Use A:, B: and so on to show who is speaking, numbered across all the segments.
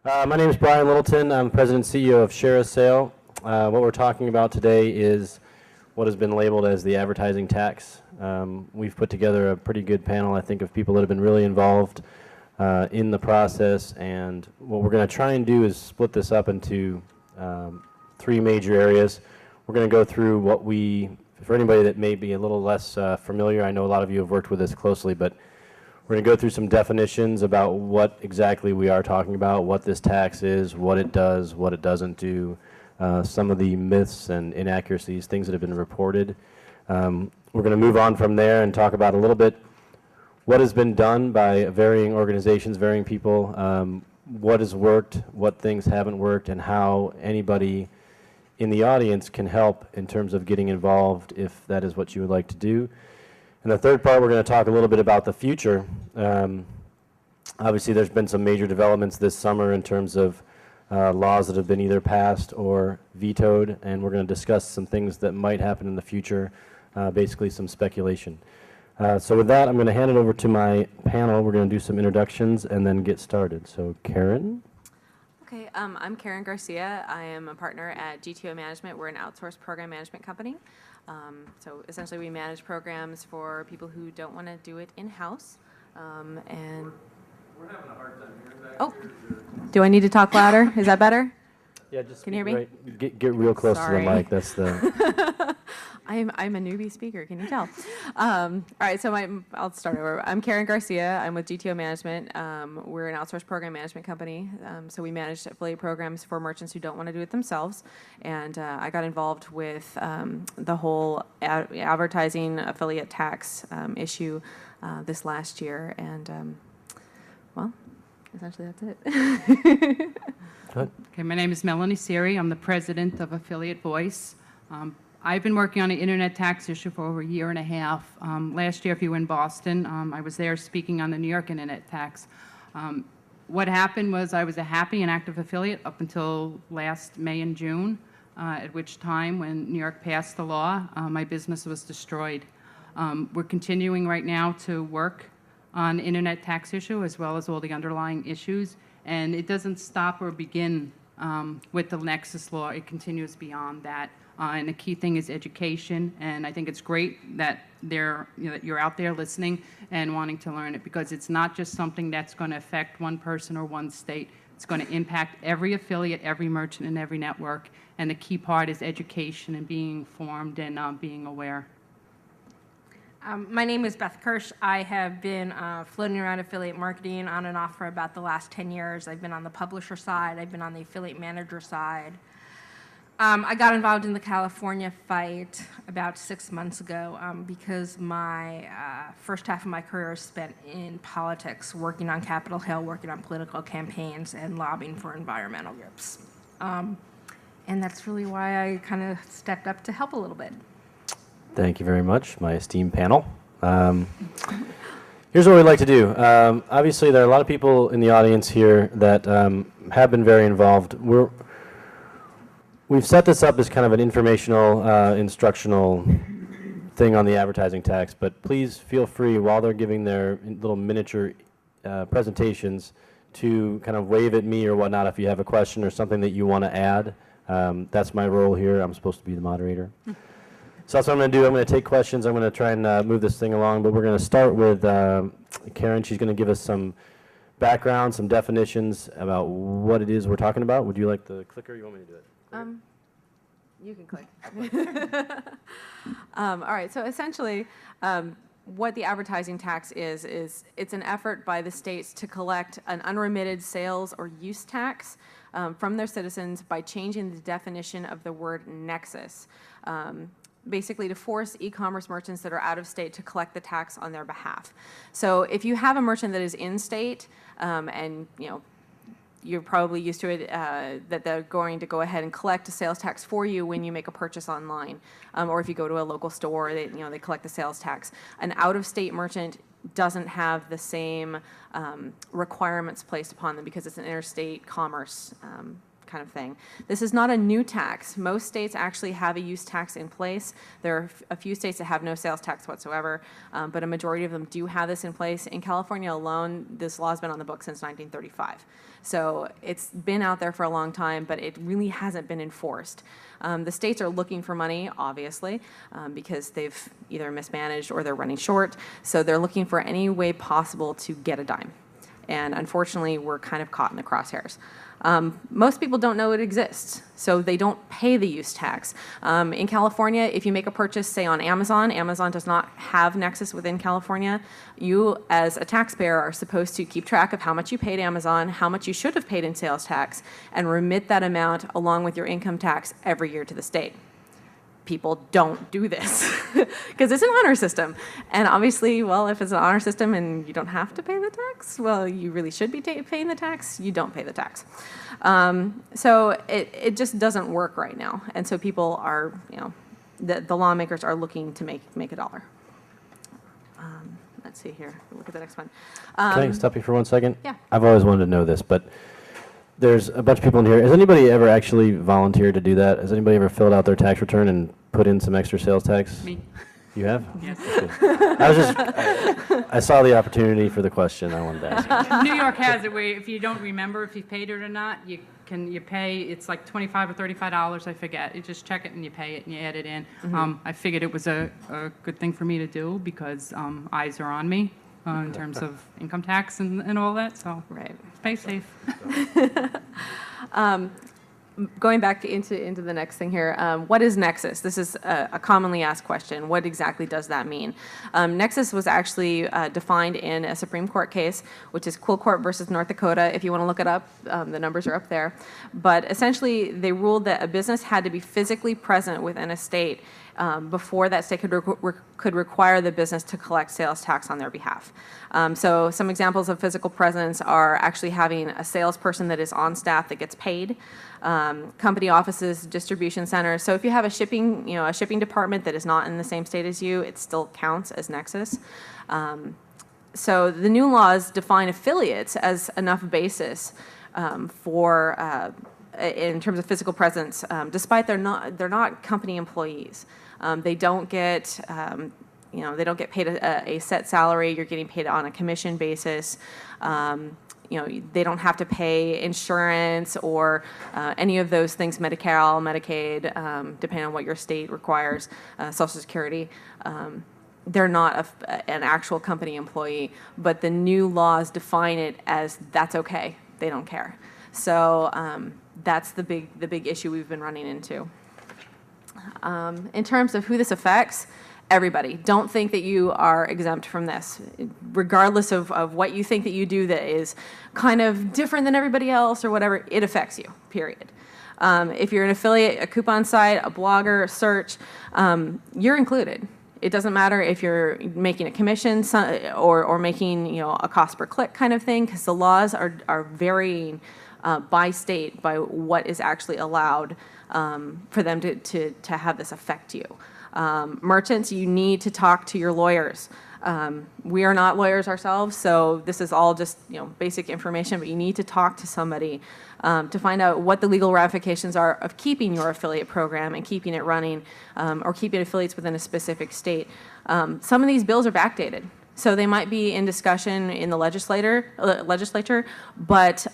A: My name is Brian Littleton. I'm President and CEO of Share a Sale. What we're talking about today is what has been labeled as the advertising tax. We've put together a pretty good panel, I think, of people that have been really involved in the process, and what we're going to try and do is split this up into three major areas. We're going to go through what for anybody that may be a little less familiar, I know a lot of you have worked with this closely, but we're going to go through some definitions about what exactly we are talking about, what this tax is, what it does, what it doesn't do, some of the myths and inaccuracies, things that have been reported. We're going to move on from there and talk about a little bit what has been done by varying organizations, varying people, what has worked, what things haven't worked, and how anybody in the audience can help in terms of getting involved if that is what you would like to do. In the third part, we're going to talk a little bit about the future. Obviously, there's been some major developments this summer in terms of laws that have been either passed or vetoed, and we're going to discuss some things that might happen in the future, basically some speculation. So with that, I'm going to hand it over to my panel. We're going to do some introductions and then get started. So Karen?
B: Okay, I'm Karen Garcia. I am a partner at GTO Management. We're an outsourced program management company. So essentially we manage programs for people who don't want to do it in-house. And
A: we're having a hard time hearing back.
B: Oh, do I need to talk louder? Is that better?
A: Yeah, just
B: can you hear me?
A: Right, get real close to the mic. That's the.
B: I'm a newbie speaker. Can you tell? All right, so I'll start over. I'm Karen Garcia. I'm with GTO Management. We're an outsourced program management company. So we manage affiliate programs for merchants who don't want to do it themselves. And I got involved with the whole advertising affiliate tax issue this last year. And well, essentially that's it.
C: Okay, my name is Melanie Siri. I'm the president of Affiliate Voice. I've been working on the internet tax issue for over a year and a half. Last year, if you were in Boston, I was there speaking on the New York internet tax. What happened was I was a happy and active affiliate up until last May and June, at which time, when New York passed the law, my business was destroyed. We're continuing right now to work on the internet tax issue as well as all the underlying issues, and it doesn't stop or begin with the nexus law. It continues beyond that. And the key thing is education, and I think it's great that that you're out there listening and wanting to learn it, because it's not just something that's going to affect one person or one state. It's going to impact every affiliate, every merchant, and every network, and the key part is education and being informed and being aware.
D: My name is Beth Kirsch. I have been floating around affiliate marketing on and off for about the last 10 years. I've been on the publisher side. I've been on the affiliate manager side. I got involved in the California fight about 6 months ago because my first half of my career is spent in politics, working on Capitol Hill, working on political campaigns, and lobbying for environmental groups. And that's really why I kind of stepped up to help a little bit.
A: Thank you very much, my esteemed panel. Here's what we'd like to do. Obviously, there are a lot of people in the audience here that have been very involved. We've set this up as kind of an informational, instructional thing on the advertising tax, but please feel free while they're giving their little miniature presentations to kind of wave at me or whatnot if you have a question or something that you want to add. That's my role here. I'm supposed to be the moderator. So that's what I'm going to do. I'm going to take questions. I'm going to try and move this thing along, but we're going to start with Karen. She's going to give us some background, some definitions about what it is we're talking about. Would you like the clicker? You want me to do it?
B: You can click. All right, so essentially what the advertising tax is it's an effort by the states to collect an unremitted sales or use tax from their citizens by changing the definition of the word nexus. Basically to force e-commerce merchants that are out of state to collect the tax on their behalf. So if you have a merchant that is in state and you're probably used to it, that they're going to go ahead and collect a sales tax for you when you make a purchase online, or if you go to a local store, they collect the sales tax. An out-of-state merchant doesn't have the same requirements placed upon them because it's an interstate commerce kind of thing. This is not a new tax. Most states actually have a use tax in place. There are a few states that have no sales tax whatsoever, but a majority of them do have this in place. In California alone, this law has been on the books since 1935. So it's been out there for a long time, but it really hasn't been enforced. The states are looking for money, obviously, because they've either mismanaged or they're running short. So they're looking for any way possible to get a dime. And unfortunately, we're kind of caught in the crosshairs. Most people don't know it exists, so they don't pay the use tax. In California, if you make a purchase, say on Amazon, Amazon does not have Nexus within California. You, as a taxpayer, are supposed to keep track of how much you paid Amazon, how much you should have paid in sales tax, and remit that amount along with your income tax every year to the state. People don't do this because it's an honor system. And obviously, well, if it's an honor system and you don't have to pay the tax, well, you really should be paying the tax. You don't pay the tax. So it just doesn't work right now. And so people are, the lawmakers are looking to make a dollar. Let's see here. Look at the next one.
A: Can I stop you for 1 second?
B: Yeah.
A: I've always wanted to know this, but there's a bunch of people in here. Has anybody ever actually volunteered to do that? Has anybody ever filled out their tax return and put in some extra sales tax?
C: Me.
A: You have?
C: Yes.
A: I was just, I saw the opportunity for the question. I wanted to ask.
C: New York has it where if you don't remember if you paid it or not, you pay, it's like $25 or $35, I forget. You just check it and you pay it and you add it in. I figured it was a good thing for me to do because eyes are on me in terms of income tax and all that, so
B: Right.
C: stay safe.
B: Going back into the next thing here, what is nexus? This is a commonly asked question. What exactly does that mean? Nexus was actually defined in a Supreme Court case, which is Quilcourt versus North Dakota. If you want to look it up, the numbers are up there. But essentially, they ruled that a business had to be physically present within a state before that state could require the business to collect sales tax on their behalf. So some examples of physical presence are actually having a salesperson that is on staff that gets paid, company offices, distribution centers. So if you have a shipping department that is not in the same state as you, it still counts as nexus. So the new laws define affiliates as enough basis for in terms of physical presence, despite they're not company employees. They don't get they don't get paid a set salary. You're getting paid on a commission basis. They don't have to pay insurance or any of those things, Medicare, Medicaid, depending on what your state requires, Social Security. They're not an actual company employee, but the new laws define it as that's okay. They don't care. So that's the big issue we've been running into. In terms of who this affects, everybody. Don't think that you are exempt from this. Regardless of what you think that you do that is kind of different than everybody else or whatever, it affects you, period. If you're an affiliate, a coupon site, a blogger, a search, you're included. It doesn't matter if you're making a commission or making a cost per click kind of thing, because the laws are varying by state by what is actually allowed for them to have this affect you. Merchants, you need to talk to your lawyers. We are not lawyers ourselves, so this is all just basic information, but you need to talk to somebody to find out what the legal ramifications are of keeping your affiliate program and keeping it running or keeping affiliates within a specific state. Some of these bills are backdated. So they might be in discussion in the legislature, but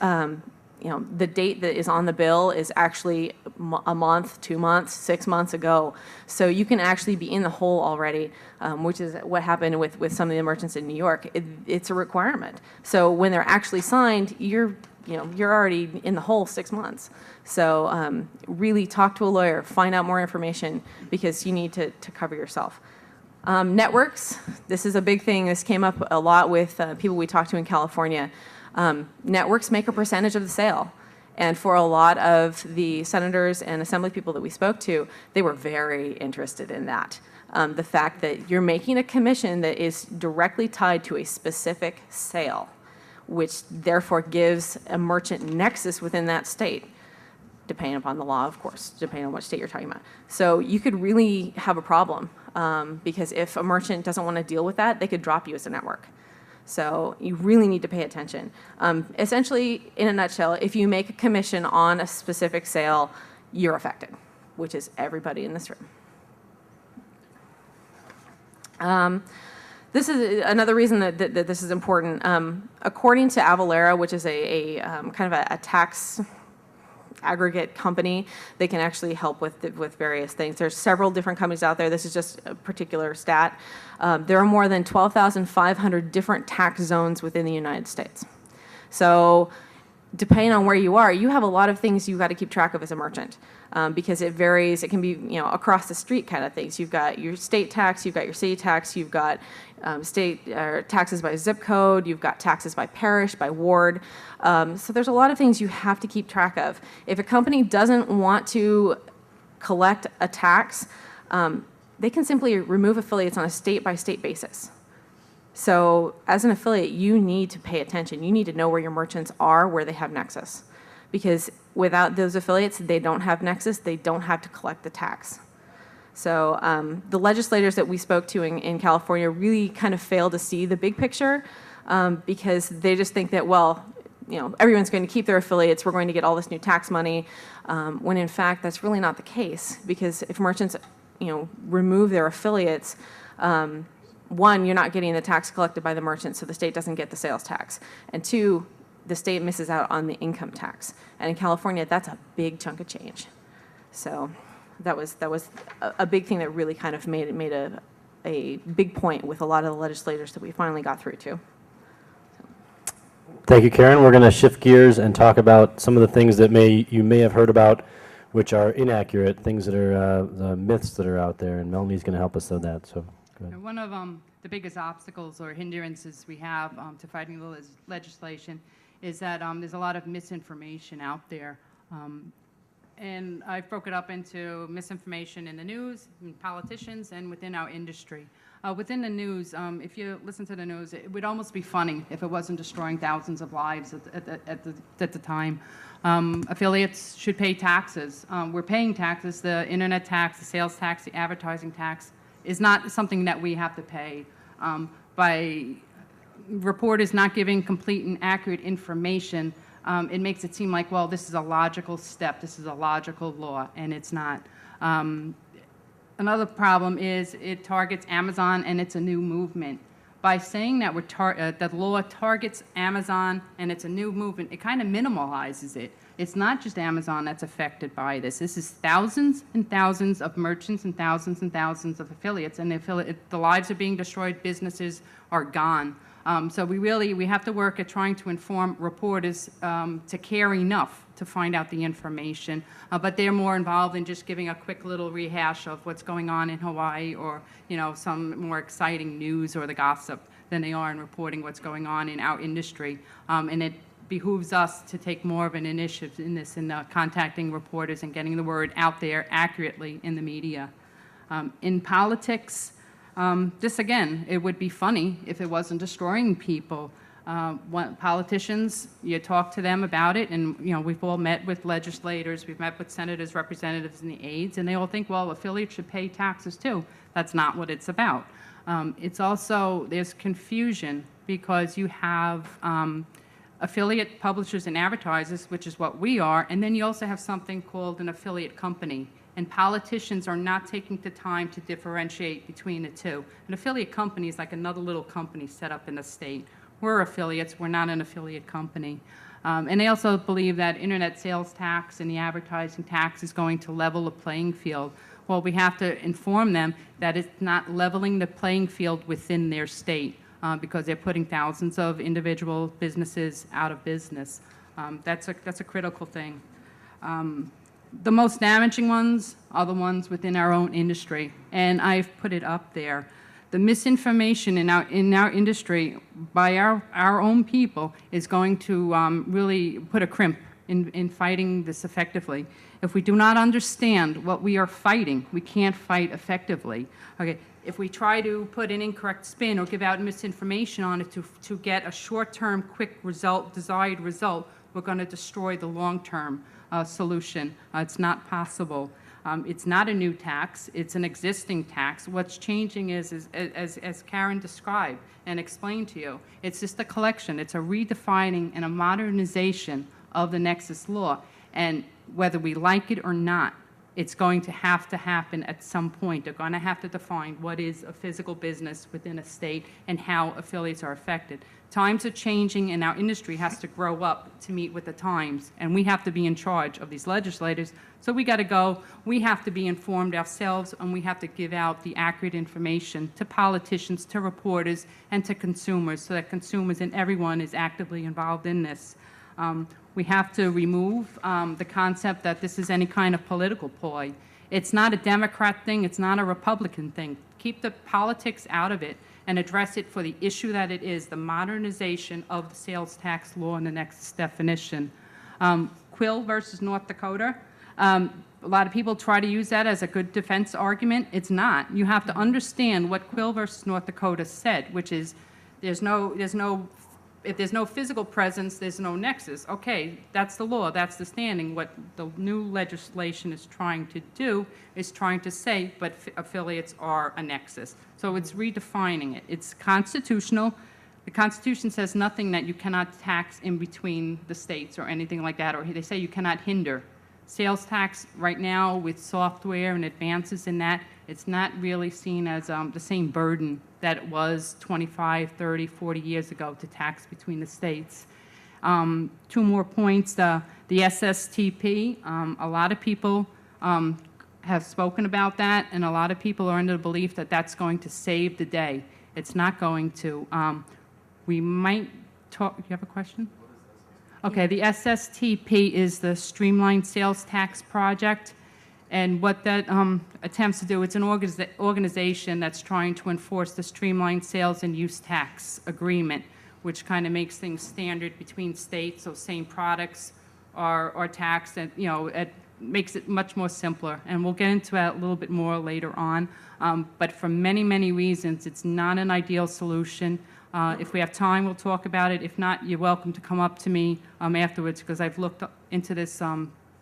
B: the date that is on the bill is actually a month, 2 months, 6 months ago. So you can actually be in the hole already, which is what happened with some of the merchants in New York. It's a requirement. So when they're actually signed, you're already in the hole 6 months. So really talk to a lawyer, find out more information because you need to cover yourself. Networks, this is a big thing. This came up a lot with people we talked to in California. Networks make a percentage of the sale. And for a lot of the senators and assembly people that we spoke to, they were very interested in that. The fact that you're making a commission that is directly tied to a specific sale, which therefore gives a merchant nexus within that state, depending upon the law, of course, depending on what state you're talking about. So you could really have a problem because if a merchant doesn't want to deal with that, they could drop you as a network. So you really need to pay attention. Essentially, in a nutshell, if you make a commission on a specific sale, you're affected, which is everybody in this room. This is another reason that this is important. According to Avalara, which is a kind of a tax aggregate company, they can actually help with various things. There's several different companies out there. This is just a particular stat. There are more than 12,500 different tax zones within the United States. So depending on where you are, you have a lot of things you've got to keep track of as a merchant, because it varies. It can be, you know, across the street kind of things. You've got your state tax, you've got your city tax, you've got state taxes by zip code, you've got taxes by parish, by ward. So there's a lot of things you have to keep track of. If a company doesn't want to collect a tax, they can simply remove affiliates on a state-by-state basis. So as an affiliate, you need to pay attention. You need to know where your merchants are, where they have nexus. Because without those affiliates, they don't have nexus, they don't have to collect the tax. So the legislators that we spoke to in California really kind of fail to see the big picture, because they just think that, well, you know, everyone's going to keep their affiliates, we're going to get all this new tax money, when in fact that's really not the case. Because if merchants, you know, remove their affiliates, one, you're not getting the tax collected by the merchant, so the state doesn't get the sales tax. And two, the state misses out on the income tax. And in California, that's a big chunk of change. So that was a big thing that really kind of made a big point with a lot of the legislators that we finally got through to.
A: Thank you, Karen. We're going to shift gears and talk about some of the things that you may have heard about, which are inaccurate, things that are the myths that are out there, and Melanie's going to help us with that. So.
C: One of the biggest obstacles or hindrances we have to fighting the legislation is that there's a lot of misinformation out there. And I broke it up into misinformation in the news, in politicians, and within our industry. Within the news, if you listen to the news, it would almost be funny if it wasn't destroying thousands of lives at the time. Affiliates should pay taxes. We're paying taxes. The internet tax, the sales tax, the advertising tax is not something that we have to pay. By reporters not giving complete and accurate information, it makes it seem like, well, this is a logical step, this is a logical law, and it's not. Another problem is it targets Amazon, and it's a new movement. By saying that that the law targets Amazon and it's a new movement, it kind of minimalizes it. It's not just Amazon that's affected by this. This is thousands and thousands of merchants and thousands of affiliates, and the lives are being destroyed, businesses are gone. So we have to work at trying to inform reporters to care enough to find out the information, but they're more involved in just giving a quick little rehash of what's going on in Hawaii, or, you know, some more exciting news or the gossip, than they are in reporting what's going on in our industry. And it behooves us to take more of an initiative in this, in contacting reporters and getting the word out there accurately in the media. In politics, this again, it would be funny if it wasn't destroying people. Politicians, you talk to them about it, and you know, we've all met with legislators, we've met with senators, representatives, and the aides, and they all think, well, affiliates should pay taxes too. That's not what it's about. It's also, there's confusion because you have affiliate publishers and advertisers, which is what we are, and then you also have something called an affiliate company. And politicians are not taking the time to differentiate between the two. An affiliate company is like another little company set up in the state. We're affiliates, we're not an affiliate company. And they also believe that internet sales tax and the advertising tax is going to level the playing field. Well, we have to inform them that it's not leveling the playing field within their state, because they're putting thousands of individual businesses out of business. That's a critical thing. The most damaging ones are the ones within our own industry, and I've put it up there. The misinformation in our industry by our own people is going to really put a crimp in fighting this effectively. If we do not understand what we are fighting, we can't fight effectively. Okay, if we try to put an incorrect spin or give out misinformation on it to get a short-term, quick result, desired result, we're going to destroy the long-term solution. It's not possible. It's not a new tax, it's an existing tax. What's changing is as Karen described and explained to you, it's just a collection, it's a redefining and a modernization of the nexus law. And whether we like it or not, it's going to happen at some point. They're going to have to define what is a physical business within a state and how affiliates are affected. Times are changing, and our industry has to grow up to meet with the times, and we have to be in charge of these legislators. So we got to go, we have to be informed ourselves, and we have to give out the accurate information to politicians, to reporters, and to consumers, so that consumers and everyone is actively involved in this. We have to remove the concept that this is any kind of political ploy. It's not a Democrat thing, it's not a Republican thing. Keep the politics out of it and address it for the issue that it is, the modernization of the sales tax law and the nexus definition. Quill versus North Dakota, a lot of people try to use that as a good defense argument. It's not. You have to understand what Quill versus North Dakota said, which is if there's no physical presence, there's no nexus. Okay, that's the law, that's the standing. What the new legislation is trying to do is trying to say, but affiliates are a nexus. So it's redefining it. It's constitutional. The Constitution says nothing that you cannot tax in between the states or anything like that, or they say you cannot hinder. Sales tax right now with software and advances in that, it's not really seen as the same burden that it was 25, 30, 40 years ago to tax between the states. Two more points. The SSTP, a lot of people have spoken about that, and a lot of people are under the belief that that's going to save the day. It's not going to. We might talk. Do you have a question? Okay, the SSTP is the Streamlined Sales Tax Project, and what that attempts to do, it's an organization that's trying to enforce the Streamlined Sales and Use Tax Agreement, which kind of makes things standard between states, so same products are taxed, and it makes it much more simpler, and we'll get into that a little bit more later on. But for many, many reasons, it's not an ideal solution. If we have time, we'll talk about it. If not, you're welcome to come up to me afterwards, because I've looked into this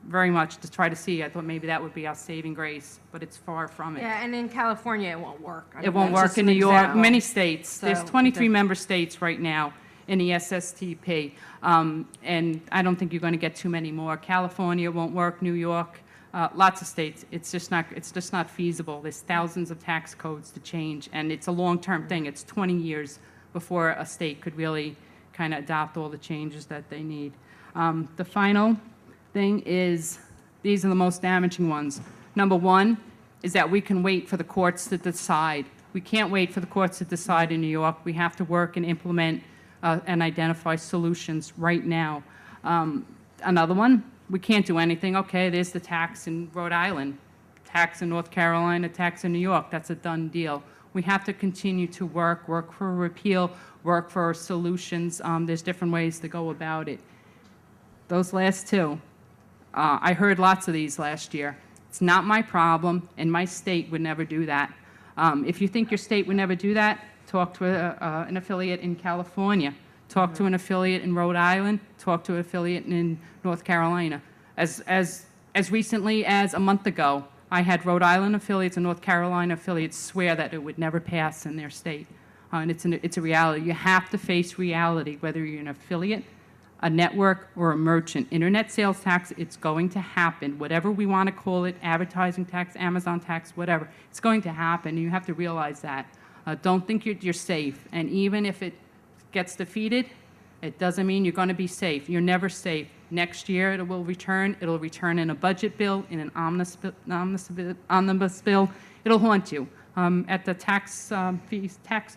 C: very much to try to see. I thought maybe that would be our saving grace, but it's far from it.
D: Yeah, and in California, it won't work. I mean,
C: It won't
D: that's
C: work
D: just
C: in
D: an
C: New York,
D: example.
C: many states.
D: So,
C: There's 23 member states right now in the SSTP, and I don't think you're going to get too many more. California won't work, New York, lots of states. It's just not feasible. There's thousands of tax codes to change, and it's a long-term thing. It's 20 years before a state could really kind of adopt all the changes that they need. The final thing is, these are the most damaging ones. Number one is that we can wait for the courts to decide. We can't wait for the courts to decide in New York. We have to work and implement and identify solutions right now. Another one, we can't do anything. Okay, there's the tax in Rhode Island, tax in North Carolina, tax in New York. That's a done deal. We have to continue to work for a repeal, work for solutions. There's different ways to go about it. Those last two, I heard lots of these last year. It's not my problem, and my state would never do that. If you think your state would never do that, talk to an affiliate in California, talk to an affiliate in Rhode Island, talk to an affiliate in North Carolina. As recently as a month ago, I had Rhode Island affiliates and North Carolina affiliates swear that it would never pass in their state. And it's a reality. You have to face reality, whether you're an affiliate, a network, or a merchant. Internet sales tax, it's going to happen. Whatever we want to call it, advertising tax, Amazon tax, whatever, it's going to happen. You have to realize that. Don't think you're safe. And even if it gets defeated, it doesn't mean you're going to be safe. You're never safe. Next year it will return. It'll return in a budget bill, in an omnibus bill. It'll haunt you. At the tax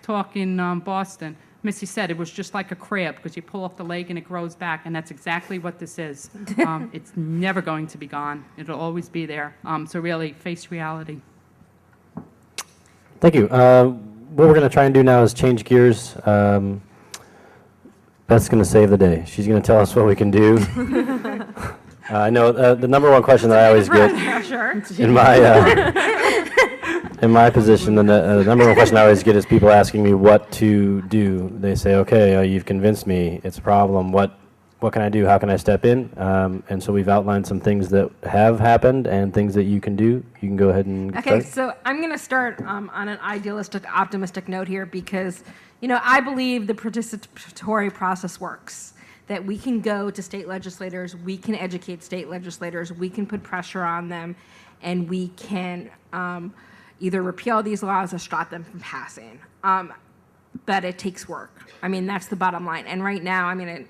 C: talk in Boston, Missy said it was just like a crab, because you pull off the leg and it grows back, and that's exactly what this is. It's never going to be gone. It'll always be there. So really, face reality.
A: Thank you. What we're going to try and do now is change gears. Beth's going to save the day. She's going to tell us what we can do. I know the number one question that I always get in my position, the number one question I always get is people asking me what to do. They say, okay, you've convinced me, it's a problem. What what can I do? How can I step in? And so we've outlined some things that have happened and things that you can do. You can go ahead and get
D: Okay,
A: started.
D: so I'm going to start on an idealistic, optimistic note here because, you know, I believe the participatory process works. That we can go to state legislators, we can educate state legislators, we can put pressure on them, and we can either repeal these laws or stop them from passing. But it takes work. I mean, that's the bottom line. And right now, I mean,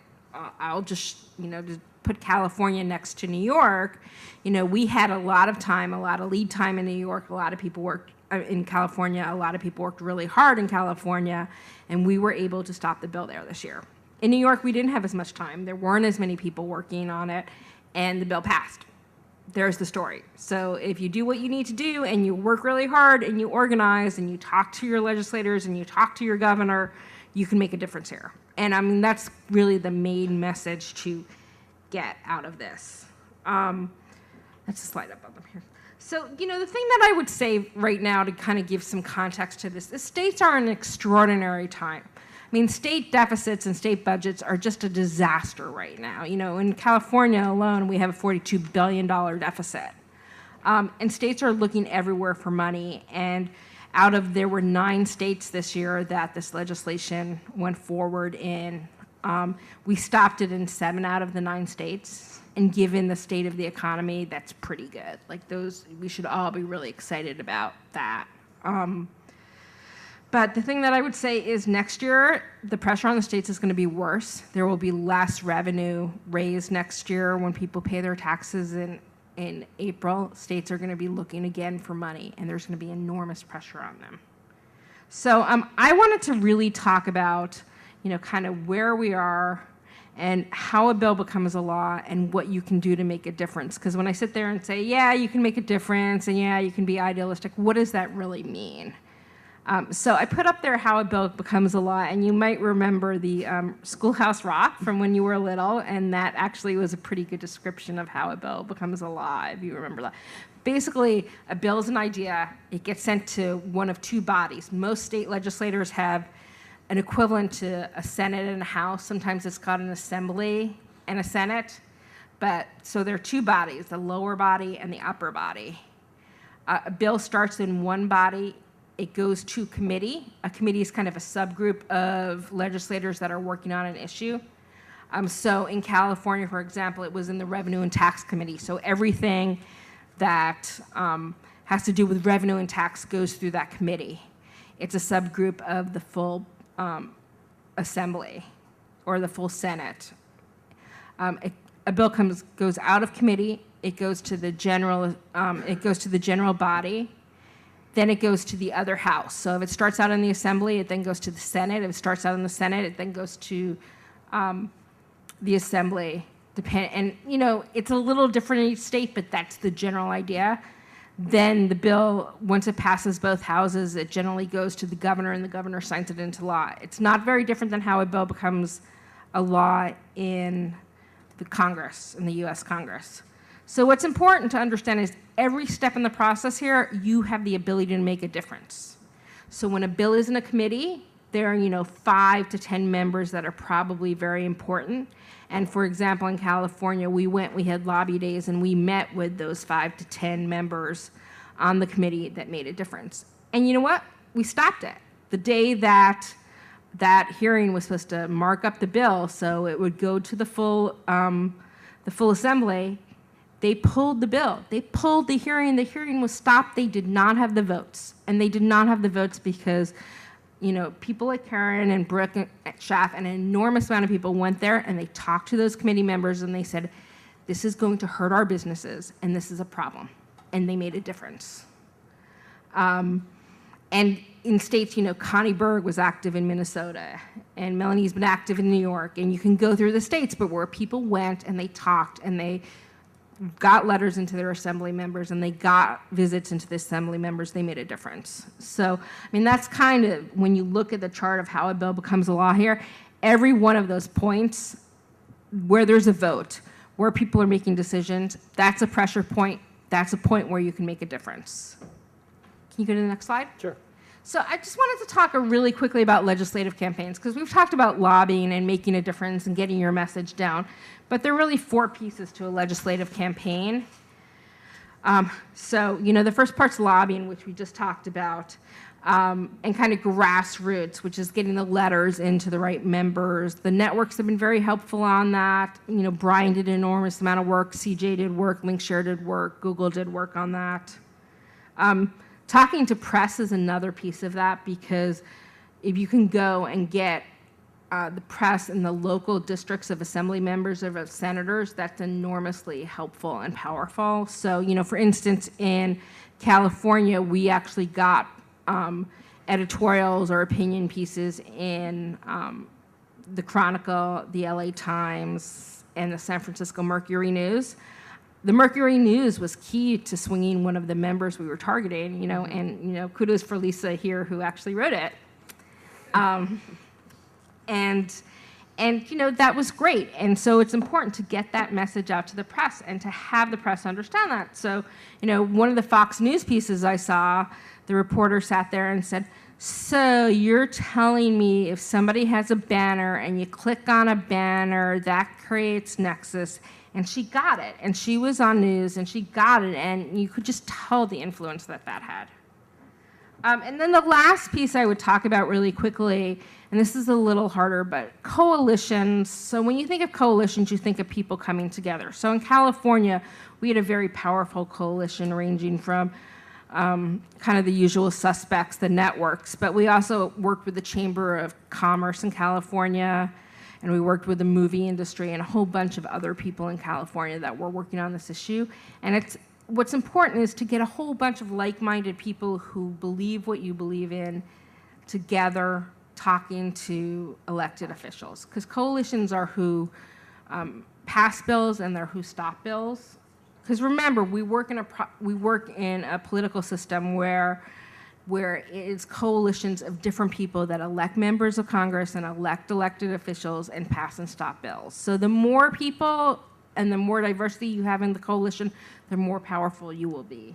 D: I'll just, you know, just put California next to New York. You know, we had a lot of time, a lot of lead time in New York. A lot of people worked in California. A lot of people worked really hard in California, and we were able to stop the bill there this year. In New York, we didn't have as much time. There weren't as many people working on it, and the bill passed. There's the story. So if you do what you need to do and you work really hard and you organize and you talk to your legislators and you talk to your governor, you can make a difference here. And I mean, that's really the main message to get out of this. Let's slide up on them here. So, you know, the thing that I would say right now to kind of give some context to this, the states are in an extraordinary time. I mean, state deficits and state budgets are just a disaster right now. You know, in California alone, we have a $42 billion deficit. And states are looking everywhere for money. And there were 9 states this year that this legislation went forward in. We stopped it in 7 out of the 9 states. And given the state of the economy, that's pretty good. Like we should all be really excited about that. But the thing that I would say is next year, the pressure on the states is going to be worse. There will be less revenue raised next year when people pay their taxes in April. States are going to be looking again for money, and there's going to be enormous pressure on them. So I wanted to really talk about, you know, kind of where we are and how a bill becomes a law and what you can do to make a difference. Because when I sit there and say, yeah, you can make a difference, and yeah, you can be idealistic, what does that really mean? So I put up there how a bill becomes a law, and you might remember the Schoolhouse Rock from when you were little, and that actually was a pretty good description of how a bill becomes a law, if you remember that. Basically, a bill is an idea. It gets sent to one of 2 bodies. Most state legislators have an equivalent to a Senate and a House. Sometimes it's called an Assembly and a Senate. But so there are 2 bodies, the lower body and the upper body. A bill starts in one body. It goes to committee. A committee is kind of a subgroup of legislators that are working on an issue. So in California, for example, it was in the Revenue and Tax Committee. So everything that has to do with revenue and tax goes through that committee. It's a subgroup of the full assembly or the full Senate. A bill goes out of committee. It goes to the general body. Then it goes to the other house. So if it starts out in the Assembly, it then goes to the Senate. If it starts out in the Senate, it then goes to the Assembly. And, you know, it's a little different in each state, but that's the general idea. Then the bill, once it passes both houses, it generally goes to the governor, and the governor signs it into law. It's not very different than how a bill becomes a law in the Congress, in the U.S. Congress. So what's important to understand is every step in the process here, you have the ability to make a difference. So when a bill is in a committee, there are, you know, 5 to 10 members that are probably very important. And for example, in California, we had lobby days, and we met with those 5 to 10 members on the committee that made a difference. And you know what? We stopped it. The day that hearing was supposed to mark up the bill, so it would go to the full assembly, they pulled the bill. They pulled the hearing. The hearing was stopped. They did not have the votes. And they did not have the votes because, you know, people like Karen and Brooke and Schaff, an enormous amount of people went there, and they talked to those committee members, and they said, this is going to hurt our businesses, and this is a problem. And they made a difference. And in states, you know, Connie Berg was active in Minnesota, and Melanie's been active in New York, and you can go through the states, but where people went and they talked and they got letters into their assembly members and they got visits into the assembly members, they made a difference. So, I mean, that's kind of, when you look at the chart of how a bill becomes a law here, every one of those points where there's a vote, where people are making decisions, that's a pressure point. That's a point where you can make a difference. Can you go to the next slide?
A: Sure.
D: So I just wanted to talk really quickly about legislative campaigns, because we've talked about lobbying and making a difference and getting your message down, but there are really 4 pieces to a legislative campaign. So, the first part's lobbying, which we just talked about, and kind of grassroots, which is getting the letters into the right members. The networks have been very helpful on that. Brian did an enormous amount of work, CJ did work, Linkshare did work, Google did work on that. Talking to press is another piece of that, because if you can go and get the press in the local districts of assembly members or of senators, that's enormously helpful and powerful. So, for instance, in California, we actually got editorials or opinion pieces in the Chronicle, the LA Times, and the San Francisco Mercury News. The Mercury News was key to swinging one of the members we were targeting, and kudos for Lisa here who actually wrote it. And that was great. And so it's important to get that message out to the press and to have the press understand that. So, one of the Fox News pieces I saw, the reporter sat there and said, so you're telling me if somebody has a banner and you click on a banner, that creates nexus. And she got it. And she was on news and she got it. And you could just tell the influence that had. And then the last piece I would talk about really quickly, and this is a little harder, but coalitions. So when you think of coalitions, you think of people coming together. So in California, we had a very powerful coalition ranging from kind of the usual suspects, the networks, but we also worked with the Chamber of Commerce in California, and we worked with the movie industry and a whole bunch of other people in California that were working on this issue. And what's important is to get a whole bunch of like-minded people who believe what you believe in together talking to elected officials. Because coalitions are who pass bills and they're who stop bills. Because remember, we work in a political system where it's coalitions of different people that elect members of Congress and elect elected officials and pass and stop bills. So the more people and the more diversity you have in the coalition, the more powerful you will be.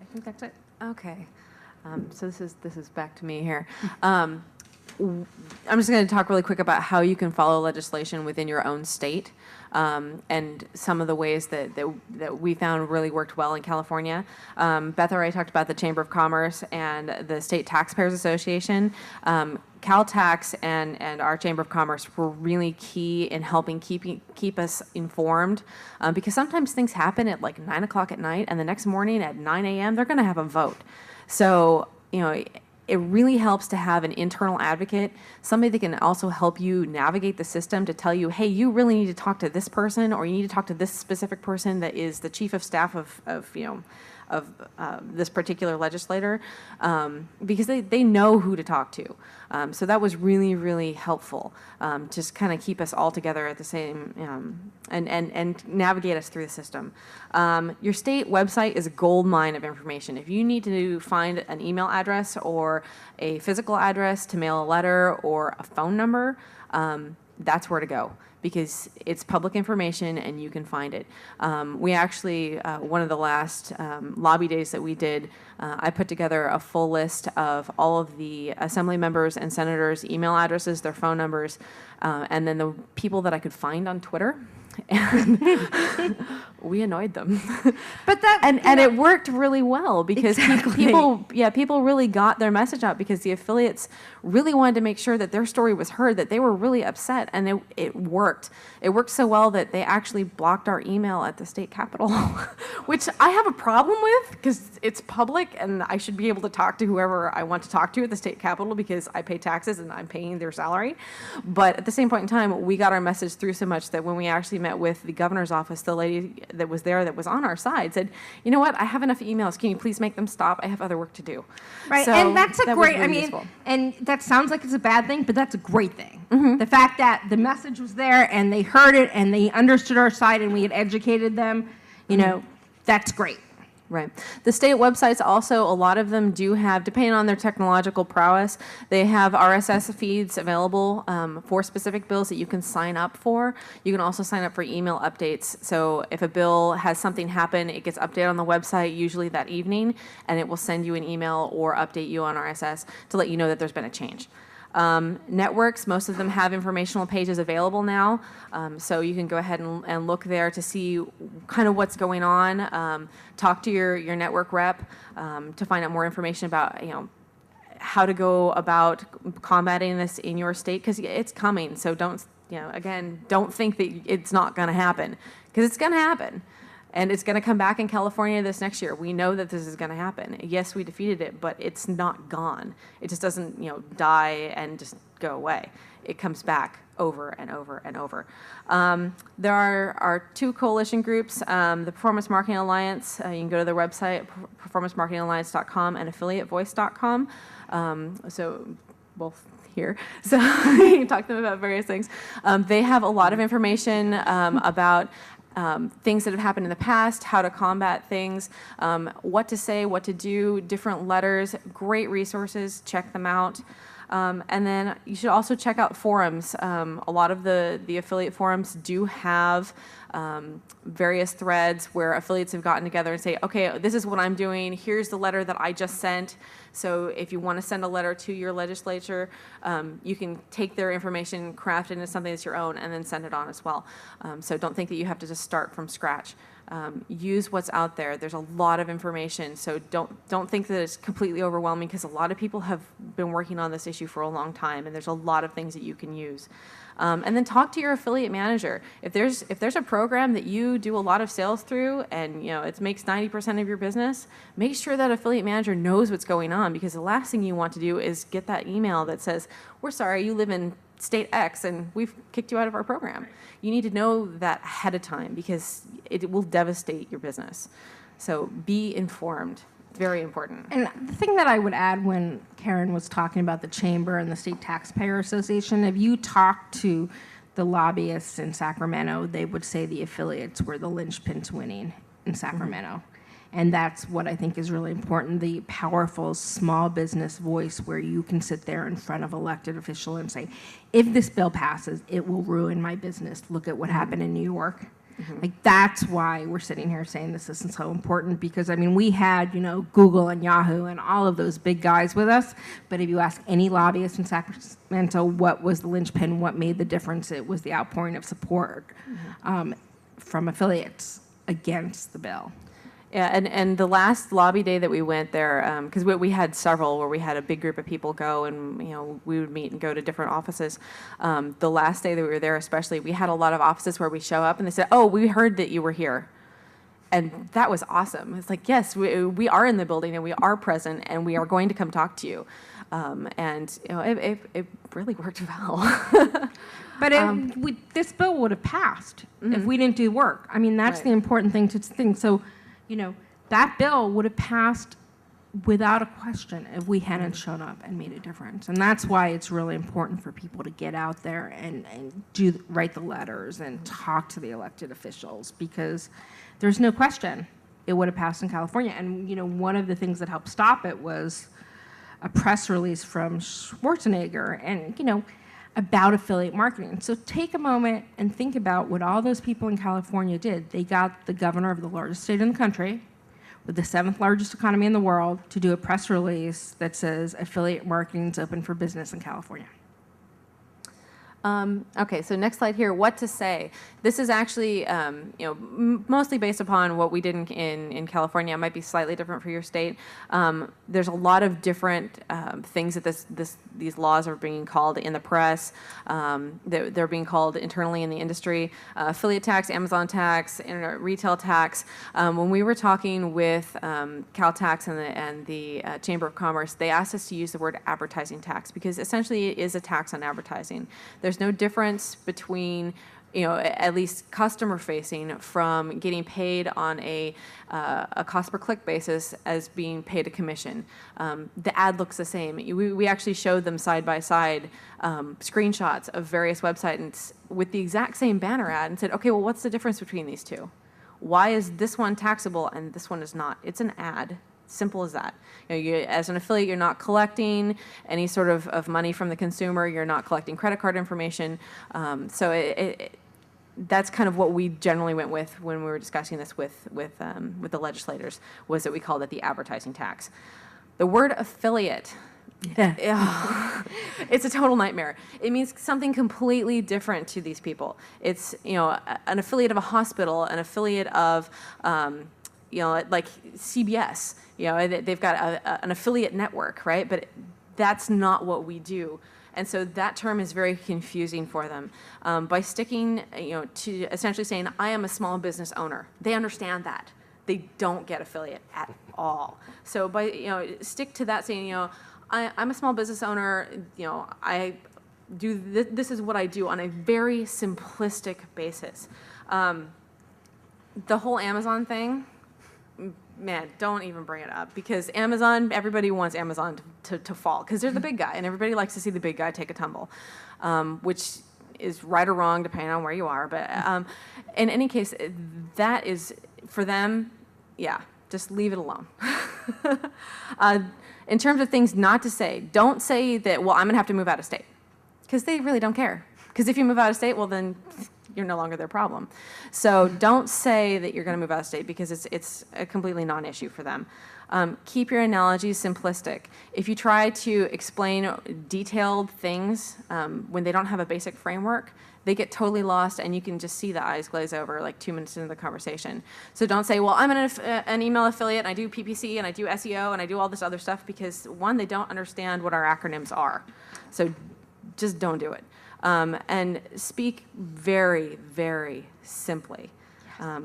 D: I think that's it.
B: Okay. So this is back to me here. I'm just going to talk really quick about how you can follow legislation within your own state, and some of the ways that we found really worked well in California. Beth already talked about the Chamber of Commerce and the State Taxpayers Association. CalTax and our Chamber of Commerce were really key in helping keep us informed, because sometimes things happen at like 9 o'clock at night, and the next morning at 9 a.m. they're going to have a vote. So, it really helps to have an internal advocate, somebody that can also help you navigate the system to tell you, hey, you really need to talk to this person, or you need to talk to this specific person that is the chief of staff of this particular legislator, because they know who to talk to. So that was really, really helpful, just kind of keep us all together at the same, and navigate us through the system. Your state website is a gold mine of information. If you need to find an email address or a physical address to mail a letter or a phone number, that's where to go, because it's public information and you can find it. We actually, one of the last lobby days that we did, I put together a full list of all of the assembly members and senators' email addresses, their phone numbers, and then the people that I could find on Twitter. And we annoyed them.
D: But
B: and it worked really well, because people really got their message out, because the affiliates really wanted to make sure that their story was heard, that they were really upset, and it worked. It worked so well that they actually blocked our email at the state capitol, which I have a problem with, because it's public and I should be able to talk to whoever I want to talk to at the state capitol, because I pay taxes and I'm paying their salary. But at the same point in time, we got our message through so much that when we actually met with the governor's office, the lady that was there that was on our side said, you know what, I have enough emails. Can you please make them stop? I have other work to do.
D: Right,
B: so
D: and that's a great,
B: really useful.
D: And that sounds like it's a bad thing, but that's a great thing. Mm-hmm. The fact that the message was there and they heard it and they understood our side and we had educated them, that's great.
B: Right. The state websites also, a lot of them do have, depending on their technological prowess, they have RSS feeds available for specific bills that you can sign up for. You can also sign up for email updates. So if a bill has something happen, it gets updated on the website usually that evening, and it will send you an email or update you on RSS to let you know that there's been a change. Networks, most of them have informational pages available now, so you can go ahead and look there to see kind of what's going on. Talk to your network rep to find out more information about, how to go about combating this in your state, because it's coming. So don't think that it's not going to happen, because it's going to happen. And it's going to come back in California this next year. We know that this is going to happen. Yes, we defeated it, but it's not gone. It just doesn't, die and just go away. It comes back over and over and over. There are two coalition groups, the Performance Marketing Alliance. You can go to their website, performancemarketingalliance.com, and affiliatevoice.com. So both here. So you can talk to them about various things. They have a lot of information about things that have happened in the past, how to combat things, what to say, what to do, different letters, great resources, check them out. And then you should also check out forums. A lot of the affiliate forums do have various threads where affiliates have gotten together and say, okay, this is what I'm doing, here's the letter that I just sent. So if you want to send a letter to your legislature, you can take their information, craft it into something that's your own, and then send it on as well. So don't think that you have to just start from scratch. Use what's out there. There's a lot of information, so don't think that it's completely overwhelming, because a lot of people have been working on this issue for a long time, and there's a lot of things that you can use. And then talk to your affiliate manager. If there's a program that you do a lot of sales through, and it makes 90% of your business, make sure that affiliate manager knows what's going on, because the last thing you want to do is get that email that says, "We're sorry, you live in state X and we've kicked you out of our program." You need to know that ahead of time, because it will devastate your business. So be informed. Very important.
D: And the thing that I would add, when Karen was talking about the chamber and the State Taxpayer Association, if you talk to the lobbyists in Sacramento, they would say the affiliates were the linchpins winning in Sacramento. Mm-hmm. And that's what I think is really important, the powerful small business voice, where you can sit there in front of elected official and say, if this bill passes, it will ruin my business. Look at what happened in New York. Mm-hmm. Like, that's why we're sitting here saying this isn't so important, because we had, Google and Yahoo and all of those big guys with us, but if you ask any lobbyist in Sacramento what was the linchpin, what made the difference, it was the outpouring of support from affiliates against the bill.
B: Yeah, and the last lobby day that we went there, because we had several where we had a big group of people go, and we would meet and go to different offices. The last day that we were there, especially, we had a lot of offices where we show up and they said, "Oh, we heard that you were here," and that was awesome. It's like, yes, we are in the building and we are present and we are going to come talk to you, and it really worked well.
D: But this bill would have passed if we didn't do work. That's
B: right.
D: The important thing to think. So, that bill would have passed without a question if we hadn't shown up and made a difference. And that's why it's really important for people to get out there and write the letters and talk to the elected officials, because there's no question it would have passed in California. And, one of the things that helped stop it was a press release from Schwarzenegger and, about affiliate marketing. So take a moment and think about what all those people in California did. They got the governor of the largest state in the country, with the 7th largest economy in the world, to do a press release that says affiliate marketing is open for business in California.
B: Okay, so next slide here, what to say. This is actually, mostly based upon what we did in California. It might be slightly different for your state. There's a lot of different things that these laws are being called in the press. They're being called internally in the industry. Affiliate tax, Amazon tax, internet retail tax. When we were talking with CalTax and the Chamber of Commerce, they asked us to use the word advertising tax, because essentially it is a tax on advertising. There's no difference between, at least customer facing, from getting paid on a cost per click basis as being paid a commission. The ad looks the same. We actually showed them side by side screenshots of various websites with the exact same banner ad and said, okay, well, what's the difference between these two? why is this one taxable and this one is not? It's an ad. Simple as that. As an affiliate, you're not collecting any sort of money from the consumer. You're not collecting credit card information. That's kind of what we generally went with when we were discussing this with the legislators, was that we called it the advertising tax. The word affiliate, it's a total nightmare. It means something completely different to these people. It's, an affiliate of a hospital, an affiliate of, like CBS. They've got an affiliate network, right? But that's not what we do. And so that term is very confusing for them. By sticking, to essentially saying, I am a small business owner, they understand that. They don't get affiliate at all. So by, stick to that saying, I'm a small business owner, I do this is what I do on a very simplistic basis. The whole Amazon thing, man, don't even bring it up, because Amazon, everybody wants Amazon to fall, because they're the big guy, and everybody likes to see the big guy take a tumble, which is right or wrong depending on where you are. But in any case, that is, for them, yeah, just leave it alone. In terms of things not to say, don't say that, well, I'm going to have to move out of state, because they really don't care. Because if you move out of state, well, then you're no longer their problem. So don't say that you're going to move out of state, because it's a completely non-issue for them. Keep your analogies simplistic. If you try to explain detailed things when they don't have a basic framework, they get totally lost, and you can just see the eyes glaze over like 2 minutes into the conversation. So don't say, well, I'm an email affiliate, and I do PPC, and I do SEO, and I do all this other stuff, because one, they don't understand what our acronyms are. So just don't do it. And speak very, very simply,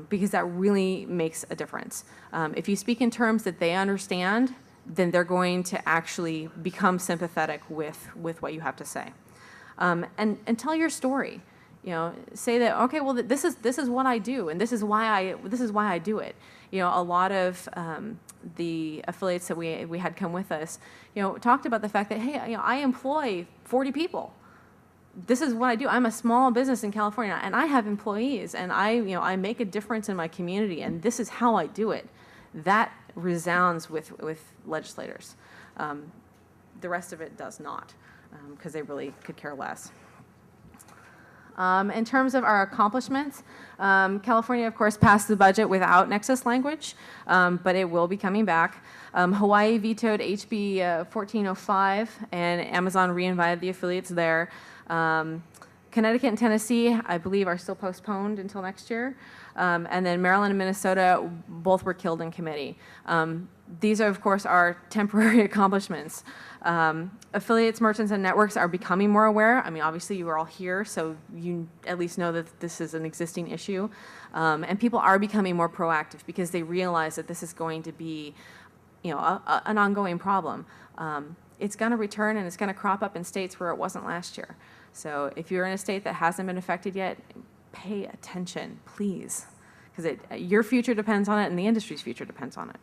B: because that really makes a difference. If you speak in terms that they understand, then they're going to actually become sympathetic with what you have to say. And tell your story. Say that, okay, well, this is what I do, and this is why I do it. A lot of the affiliates that we had come with us, talked about the fact that, hey, I employ 40 people. This is what I do. I'm a small business in California, and I have employees, and I make a difference in my community, and this is how I do it. That resounds with legislators. The rest of it does not, because they really could care less. In terms of our accomplishments, California, of course, passed the budget without nexus language, but it will be coming back. Hawaii vetoed HB 1405, and Amazon reinvited the affiliates there. Connecticut and Tennessee, I believe, are still postponed until next year. And then Maryland and Minnesota both were killed in committee. These are, of course, our temporary accomplishments. Affiliates, merchants, and networks are becoming more aware. I mean, obviously, you are all here, so you at least know that this is an existing issue. And people are becoming more proactive, because they realize that this is going to be, an ongoing problem. It's going to return, and it's going to crop up in states where it wasn't last year. So if you're in a state that hasn't been affected yet, pay attention, please, because your future depends on it, and the industry's future depends on it.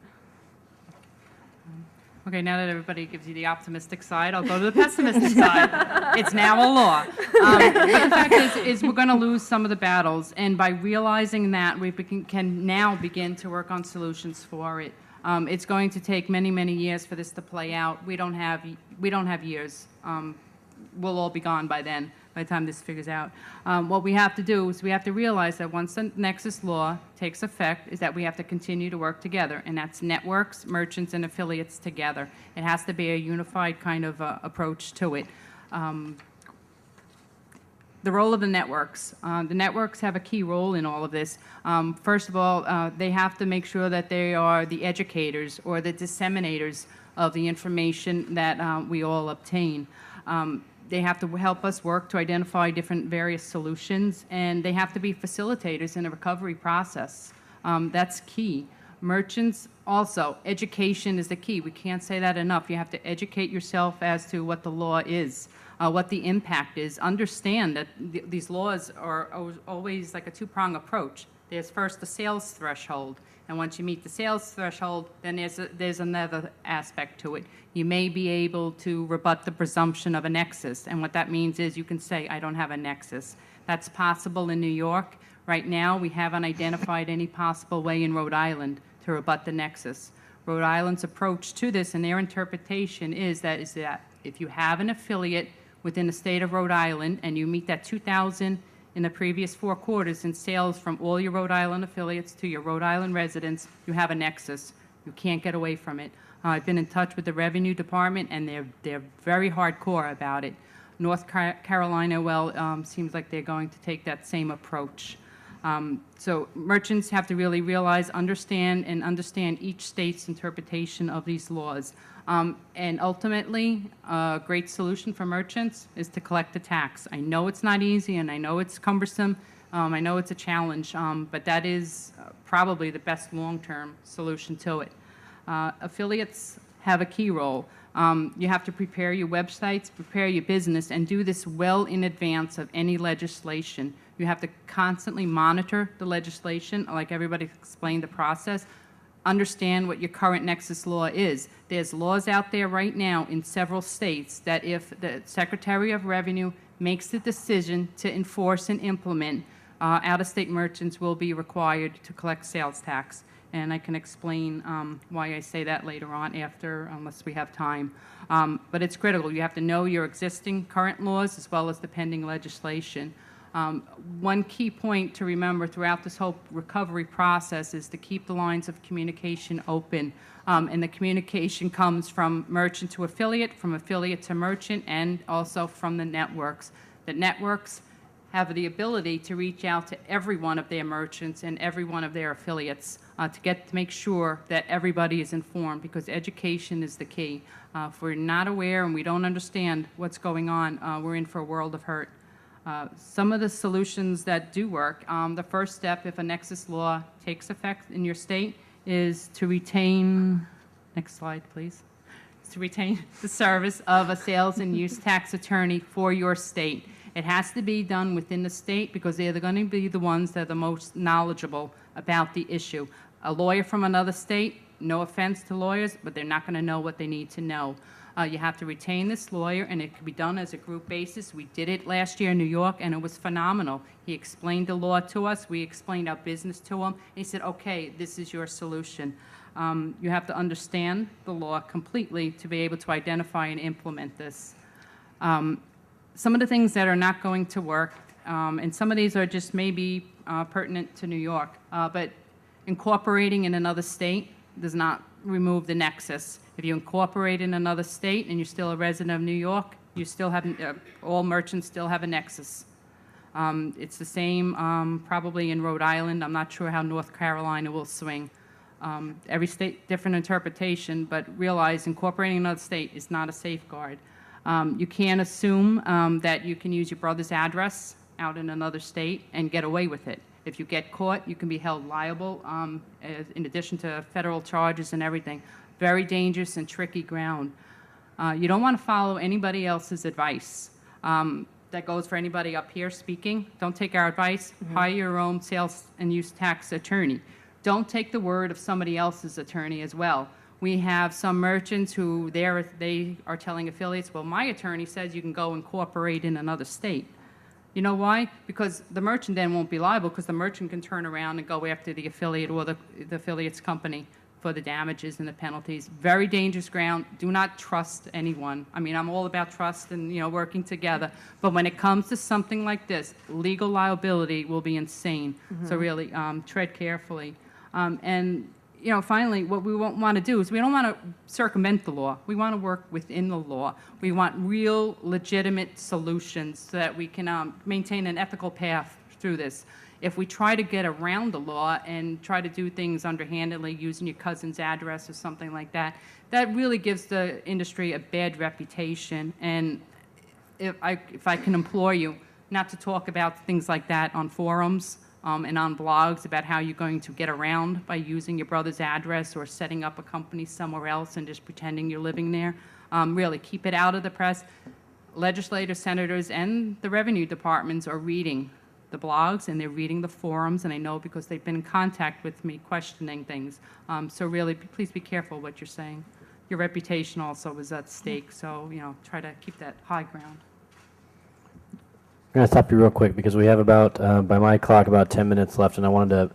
C: Okay, now that everybody gives you the optimistic side, I'll go to the pessimistic side. It's now a law. But the fact is we're going to lose some of the battles, and by realizing that, we can now begin to work on solutions for it. It's going to take many, many years for this to play out. We don't have years. We'll all be gone by then, by the time this figures out. What we have to do is we have to realize that once the Nexus law takes effect, is that we have to continue to work together, and that's networks, merchants, and affiliates together. It has to be a unified kind of approach to it. The role of the networks. The networks have a key role in all of this. First of all, they have to make sure that they are the educators or the disseminators of the information that we all obtain. They have to help us work to identify different various solutions, and they have to be facilitators in a recovery process. That's key. Merchants also, education is the key. We can't say that enough. You have to educate yourself as to what the law is, what the impact is. Understand that these laws are always like a two-prong approach. There's first the sales threshold, and once you meet the sales threshold, then there's another aspect to it. You may be able to rebut the presumption of a nexus, and what that means is you can say, I don't have a nexus. That's possible in New York. Right now, we haven't identified any possible way in Rhode Island to rebut the nexus. Rhode Island's approach to this and their interpretation is that if you have an affiliate within the state of Rhode Island and you meet that 2,000 in the previous 4 quarters in sales from all your Rhode Island affiliates to your Rhode Island residents, you have a nexus. You can't get away from it. I've been in touch with the Revenue Department, and they're very hardcore about it. North Carolina, well, seems like they're going to take that same approach. So merchants have to really realize, understand each state's interpretation of these laws. And ultimately, a great solution for merchants is to collect the tax. I know it's not easy, and I know it's cumbersome. I know it's a challenge, but that is probably the best long-term solution to it. Affiliates have a key role. You have to prepare your websites, prepare your business, and do this well in advance of any legislation. You have to constantly monitor the legislation, like everybody explained the process. Understand what your current nexus law is. There's laws out there right now in several states that if the Secretary of Revenue makes the decision to enforce and implement, out-of-state merchants will be required to collect sales tax. And I can explain why I say that later on unless we have time. But it's critical. You have to know your existing current laws as well as the pending legislation. One key point to remember throughout this whole recovery process is to keep the lines of communication open. And the communication comes from merchant to affiliate, from affiliate to merchant, and also from the networks. The networks have the ability to reach out to every one of their merchants and every one of their affiliates to make sure that everybody is informed, because education is the key. If we're not aware and we don't understand what's going on, we're in for a world of hurt. Some of the solutions that do work, the first step, if a nexus law takes effect in your state, is to retain, next slide please, to retain the service of a sales and use tax attorney for your state. It has to be done within the state because they're going to be the ones that are the most knowledgeable about the issue. A lawyer from another state, no offense to lawyers, but they're not going to know what they need to know. You have to retain this lawyer, and it can be done as a group basis. We did it last year in New York, and it was phenomenal. He explained the law to us. We explained our business to him. And he said, okay, this is your solution. You have to understand the law completely to be able to identify and implement this. Some of the things that are not going to work, and some of these are just maybe pertinent to New York, but incorporating in another state does not remove the nexus. If you incorporate in another state and you're still a resident of New York, you still have, all merchants still have a nexus. It's the same probably in Rhode Island. I'm not sure how North Carolina will swing. Every state, different interpretation, but realize incorporating another state is not a safeguard. You can't assume that you can use your brother's address out in another state and get away with it. If you get caught, you can be held liable in addition to federal charges and everything. Very dangerous and tricky ground. You don't want to follow anybody else's advice. That goes for anybody up here speaking. Don't take our advice. Hire your own sales and use tax attorney. Don't take the word of somebody else's attorney as well. We have some merchants who they are telling affiliates, well, my attorney says you can go incorporate in another state. You know why? Because the merchant then won't be liable, because the merchant can turn around and go after the affiliate or the affiliate's company for the damages and the penalties. Very dangerous ground. Do not trust anyone. I mean, I'm all about trust and, you know, working together. But when it comes to something like this, legal liability will be insane. So really, tread carefully. And you know, finally, what we won't want to do is we don't want to circumvent the law. We want to work within the law. We want real, legitimate solutions so that we can maintain an ethical path through this. If we try to get around the law and try to do things underhandedly using your cousin's address or something like that, that really gives the industry a bad reputation. And if I can implore you not to talk about things like that on forums, and on blogs about how you're going to get around by using your brother's address or setting up a company somewhere else and just pretending you're living there. Really, keep it out of the press. Legislators, senators, and the revenue departments are reading the blogs and they're reading the forums, and I know because they've been in contact with me questioning things. So really, please be careful what you're saying. Your reputation also is at stake, so, you know, try to keep that high ground.
A: I'm going to stop you real quick because we have about, by my clock, about 10 minutes left, and I wanted to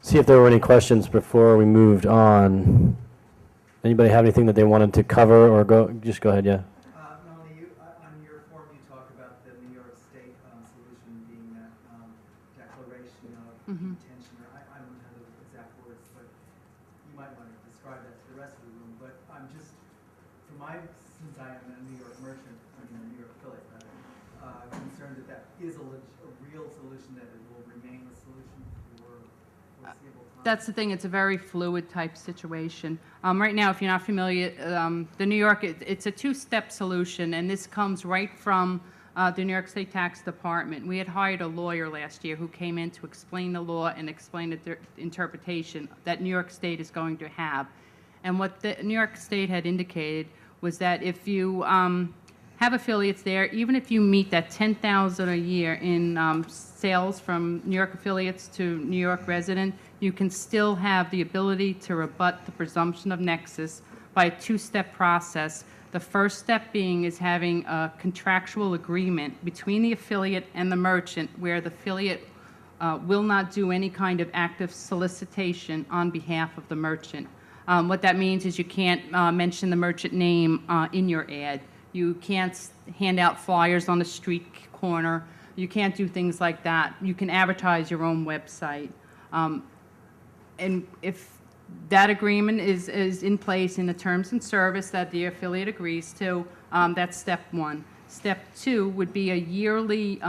A: see if there were any questions before we moved on. Anybody have anything that they wanted to cover or just go ahead, yeah.
E: Melanie, on your form you talk about the New York State solution being that declaration of intention. I don't have the exact words, but you might want to describe that to the rest of the room. But I'm just, since I am a New York merchant, I mean a New York affiliate rather, concerned that is a real solution, that it will remain a solution for foreseeable time.
C: That's the thing. It's a very fluid type situation. Right now, if you're not familiar, the New York, it's a two-step solution, and this comes right from the New York State Tax Department. We had hired a lawyer last year who came in to explain the law and explain the interpretation that New York State is going to have. And what the New York State had indicated was that if you have affiliates there, even if you meet that $10,000 a year in sales from New York affiliates to New York resident, you can still have the ability to rebut the presumption of nexus by a two-step process. The first step being is having a contractual agreement between the affiliate and the merchant where the affiliate will not do any kind of active solicitation on behalf of the merchant. What that means is you can't mention the merchant name in your ad. You can't hand out flyers on the street corner. You can't do things like that. You can advertise your own website. And if that agreement is in place in the terms and service that the affiliate agrees to, that's step one. Step two would be a yearly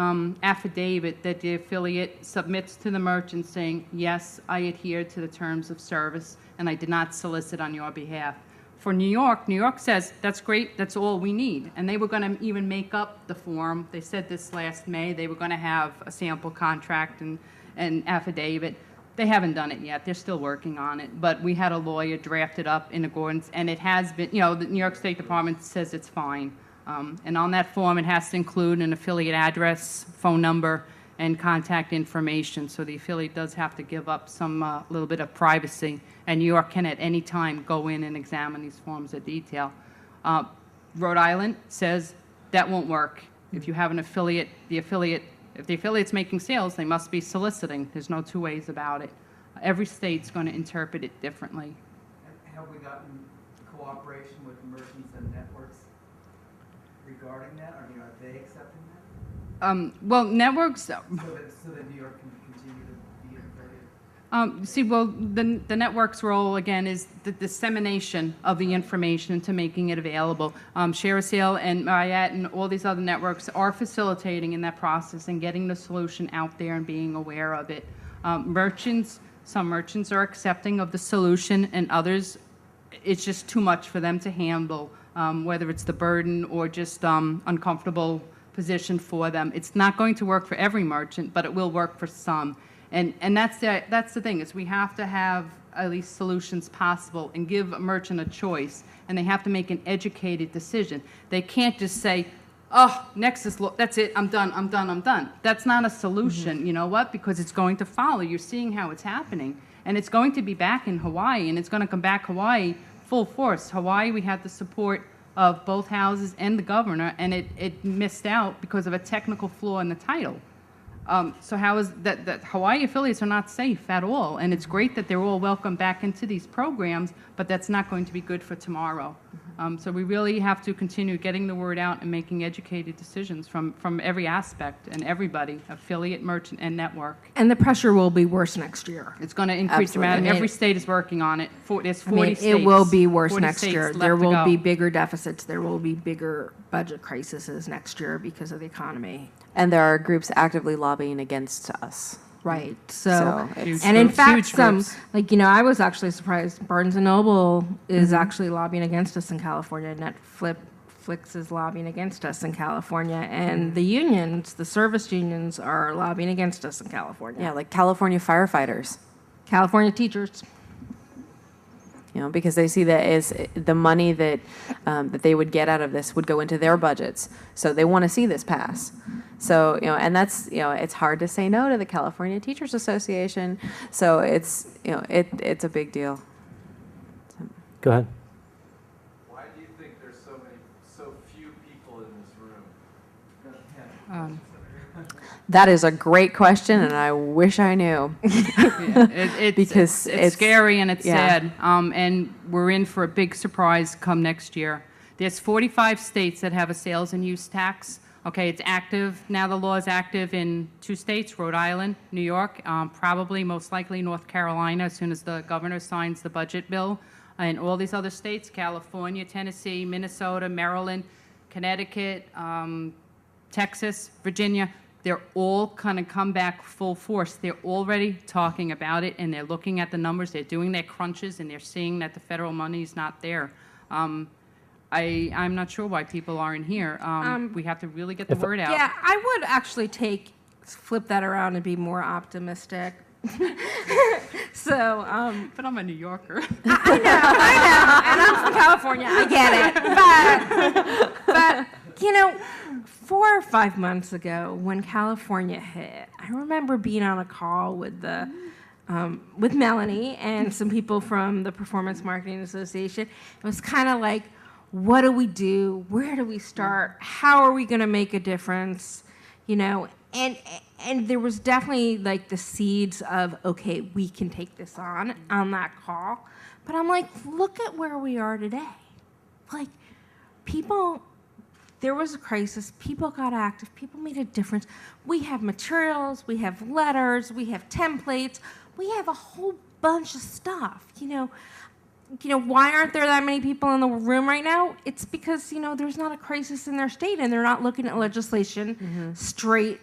C: affidavit that the affiliate submits to the merchant saying, yes, I adhere to the terms of service and I did not solicit on your behalf. For New York says, that's great, that's all we need. And they were going to even make up the form. They said this last May. They were going to have a sample contract and affidavit. They haven't done it yet. They're still working on it. But we had a lawyer draft it up in accordance, and it has been, the New York State Department says it's fine. And on that form, it has to include an affiliate address, phone number, and contact information. So the affiliate does have to give up some little bit of privacy. And New York can at any time go in and examine these forms of detail. Rhode Island says that won't work. If you have an affiliate, if the affiliate's making sales, they must be soliciting. There's no two ways about it. Every state's going to interpret it differently.
E: Have we gotten cooperation with merchants and networks regarding that? I mean, are they accepting that?
C: Well, networks.
E: So that New York can continue to be an affiliate?
C: The network's role, again, is the dissemination of the information into making it available. Share a Sale and Marriott and all these other networks are facilitating in that process and getting the solution out there and being aware of it. Some merchants are accepting of the solution, and others, it's just too much for them to handle, whether it's the burden or just uncomfortable position for them. It's not going to work for every merchant, but it will work for some. And that's the thing, is we have to have at least solutions possible and give a merchant a choice, and they have to make an educated decision. They can't just say, oh, Nexus, that's it, I'm done. That's not a solution, you know what? Because it's going to follow. You're seeing how it's happening. And it's going to be back in Hawaii, and it's going to come back Hawaii full force. Hawaii, we had the support of both houses and the governor, and it missed out because of a technical flaw in the title. So how is that Hawaii affiliates are not safe at all, and it's great that they're all welcome back into these programs, but that's not going to be good for tomorrow. So we really have to continue getting the word out and making educated decisions from every aspect and everybody, affiliate, merchant, and network.
D: And the pressure will be worse next year.
C: It's going to increase dramatically. Every state is working on it. There's 40 states.
D: It will be worse
C: 40
D: next
C: states
D: year.
C: left
D: There
C: to
D: will
C: go.
D: be bigger deficits. There will be bigger budget crises next year because of the economy.
B: And there are groups actively lobbying against us.
D: Right.
B: So it's-
D: and in
C: Huge
D: fact,
C: groups.
D: some, I was actually surprised. Barnes & Noble is actually lobbying against us in California. Netflix is lobbying against us in California. And the unions, the service unions, are lobbying against us in California.
B: Yeah, like California firefighters.
D: California teachers.
B: Because they see that as the money that that they would get out of this would go into their budgets. So they want to see this pass. So, and that's, it's hard to say no to the California Teachers Association. So it's, it's a big deal.
A: Go ahead.
F: Why do you think there's so few people in this room?
B: That is a great question, and I wish I knew. Because
C: it's scary and it's
B: yeah.
C: sad. And we're in for a big surprise come next year. There's 45 states that have a sales and use tax. Okay, it's active. Now the law is active in 2 states, Rhode Island, New York, probably most likely North Carolina as soon as the governor signs the budget bill. And all these other states, California, Tennessee, Minnesota, Maryland, Connecticut, Texas, Virginia, they're all kind of come back full force. They're already talking about it, and they're looking at the numbers. They're doing their crunches, and they're seeing that the federal money is not there. I'm not sure why people aren't here. We have to really get the word out.
D: Yeah, I would actually flip that around and be more optimistic. So,
C: But I'm a New Yorker.
D: I know, and I'm from California. I get it, but you know, 4 or 5 months ago when California hit, I remember being on a call with with Melanie and some people from the Performance Marketing Association. It was kind of like, what do we do? Where do we start? How are we going to make a difference? You know, and there was definitely like the seeds of, okay, we can take this on that call. But I'm like, look at where we are today. Like, people, there was a crisis, people got active, people made a difference. We have materials, we have letters, we have templates, we have a whole bunch of stuff, you know, why aren't there that many people in the room right now? It's because, you know, there's not a crisis in their state and they're not looking at legislation straight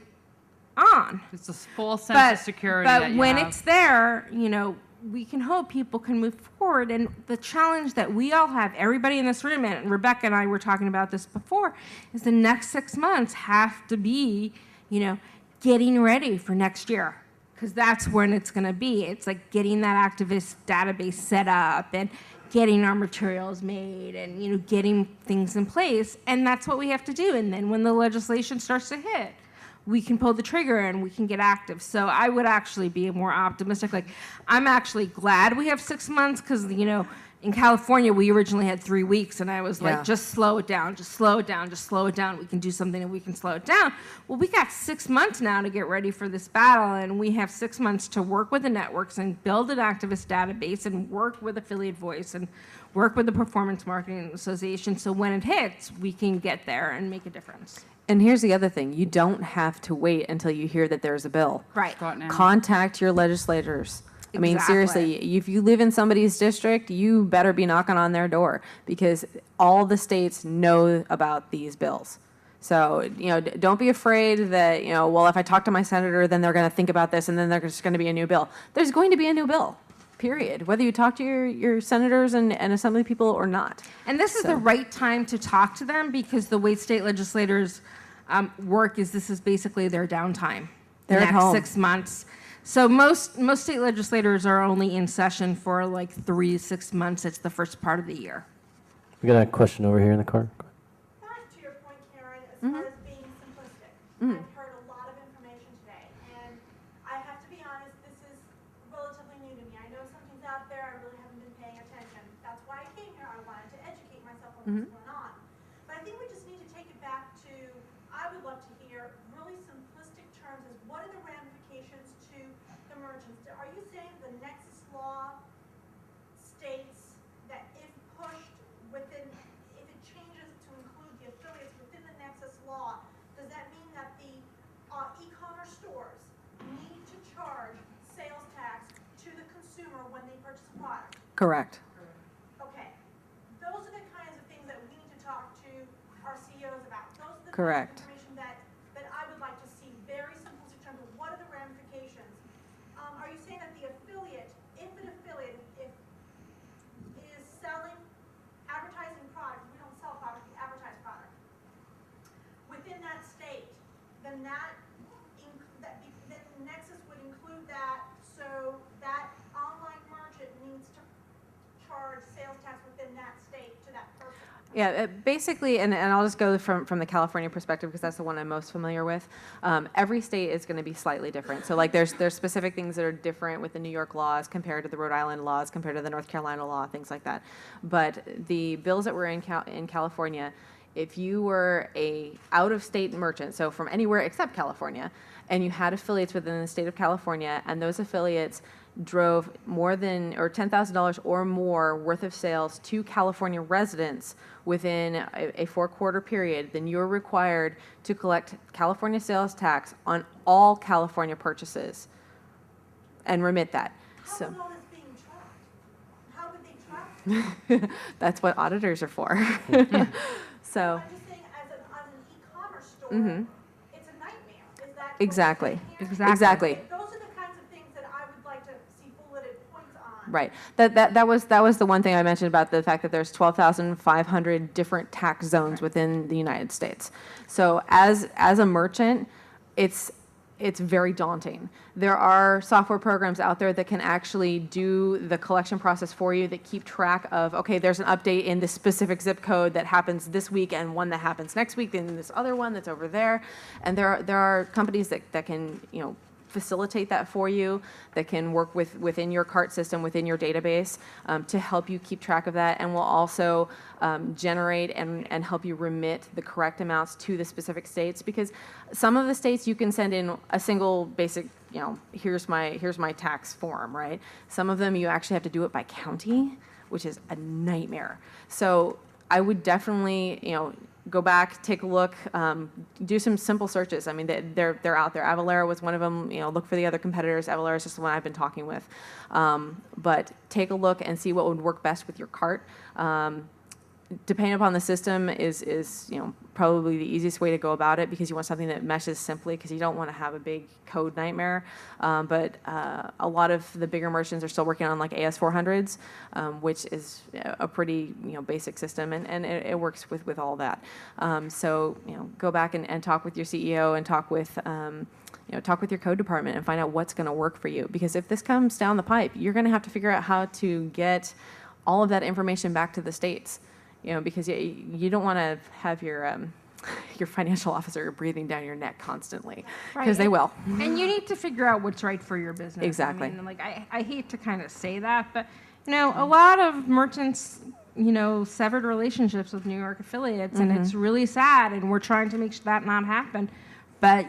D: on.
C: It's a false sense of security that
D: But
C: you
D: when
C: have.
D: it's there, you know, we can hope people can move forward. And the challenge that we all have, everybody in this room, and Rebecca and I were talking about this before, is the next 6 months have to be, you know, getting ready for next year. Because that's when it's going to be. It's like getting that activist database set up and getting our materials made and, you know, getting things in place. And that's what we have to do. And then when the legislation starts to hit, we can pull the trigger and we can get active. So I would actually be more optimistic. Like, I'm actually glad we have 6 months because, you know, in California, we originally had 3 weeks, and I was like, just slow it down, just slow it down, just slow it down. We can do something and we can slow it down. Well, we got 6 months now to get ready for this battle, and we have 6 months to work with the networks and build an activist database and work with Affiliate Voice and work with the Performance Marketing Association so when it hits, we can get there and make a difference.
B: And here's the other thing. You don't have to wait until you hear that there's a bill.
D: Right.
C: Start now.
B: Contact your legislators. I mean,
D: Exactly.
B: seriously, if you live in somebody's district, you better be knocking on their door because all the states know about these bills. So, you know, don't be afraid that, you know, well, if I talk to my senator, then they're going to think about this and then there's just going to be a new bill. There's going to be a new bill, period, whether you talk to your senators and assembly people or not.
D: And this is the right time to talk to them because the way state legislators work is this is basically their downtime.
B: They're
D: the
B: at
D: next
B: home.
D: 6 months. So most state legislators are only in session for like 3 to 6 months. It's the first part of the year.
A: We got a question over here in the car.
F: Back to your point, Karen, as far as being simplistic. I've heard a lot of information today, and I have to be honest, this is relatively new to me. I know something's out there, I really haven't been paying attention. That's why I came here, I wanted to educate myself on what's going on. But I think we just need to take it back to, I would love to hear really simplistic terms as what are the ramifications to the merchants? Are you saying the nexus law states that if pushed within, if it changes to include the affiliates within the nexus law, does that mean that the e-commerce stores need to charge sales tax to the consumer when they purchase a product?
B: Correct.
F: Okay. Those are the kinds of things that we need to talk to our CEOs about. Those are the
B: Correct.
F: kinds of information that I would like to see. Very simplistic terms of what are the ramifications. Are you saying that the affiliate, if an affiliate, if is selling advertising product, we don't sell product, we advertise product, within that state, then then Nexus would include that, so that online merchant needs to charge sales tax within that state to that person?
B: Yeah, basically, and I'll just go from the California perspective because that's the one I'm most familiar with. Every state is going to be slightly different. So, like, there's specific things that are different with the New York laws compared to the Rhode Island laws, compared to the North Carolina law, things like that. But the bills that were in California, if you were a out-of-state merchant, so from anywhere except California, and you had affiliates within the state of California, and those affiliates drove more than, or $10,000 or more worth of sales to California residents within a 4-quarter period, then you're required to collect California sales tax on all California purchases and remit that.
F: How
B: So
F: is all this being tracked? How would they track it?
B: that's what auditors are for. So,
F: I'm just saying, as an e-commerce store,
B: Mhm.
F: it's a nightmare. Is that what
B: Exactly.
F: you're saying here?
B: Exactly.
F: Okay, those are the kinds of things that I would like to see bulleted points on.
B: right. That was the one thing I mentioned about the fact that there's 12,500 different tax zones within the United States. So as a merchant, it's very daunting. There are software programs out there that can actually do the collection process for you, that keep track of, okay, there's an update in this specific zip code that happens this week and one that happens next week, then this other one that's over there. And there are companies that can, facilitate that for you, that can work within your cart system, within your database, to help you keep track of that, and will also generate and help you remit the correct amounts to the specific states. Because some of the states you can send in a single basic, here's my tax form, right? Some of them you actually have to do it by county, which is a nightmare. So I would definitely, go back, take a look, do some simple searches. I mean, they're out there. Avalara was one of them. Look for the other competitors. Avalara is just the one I've been talking with. But take a look and see what would work best with your cart. Depending upon the system is probably the easiest way to go about it, because you want something that meshes simply, because you don't want to have a big code nightmare. But a lot of the bigger merchants are still working on like AS400s, which is a pretty basic system, and it works with all that. So go back and talk with your CEO, and talk with talk with your code department, and find out what's going to work for you. Because if this comes down the pipe, you're going to have to figure out how to get all of that information back to the states. Because you don't want to have your financial officer breathing down your neck constantly, because they will.
D: And you need to figure out what's right for your business.
B: Exactly.
D: I mean, I hate to kind of say that, but a lot of merchants, severed relationships with New York affiliates, and it's really sad. And we're trying to make sure that not happen. But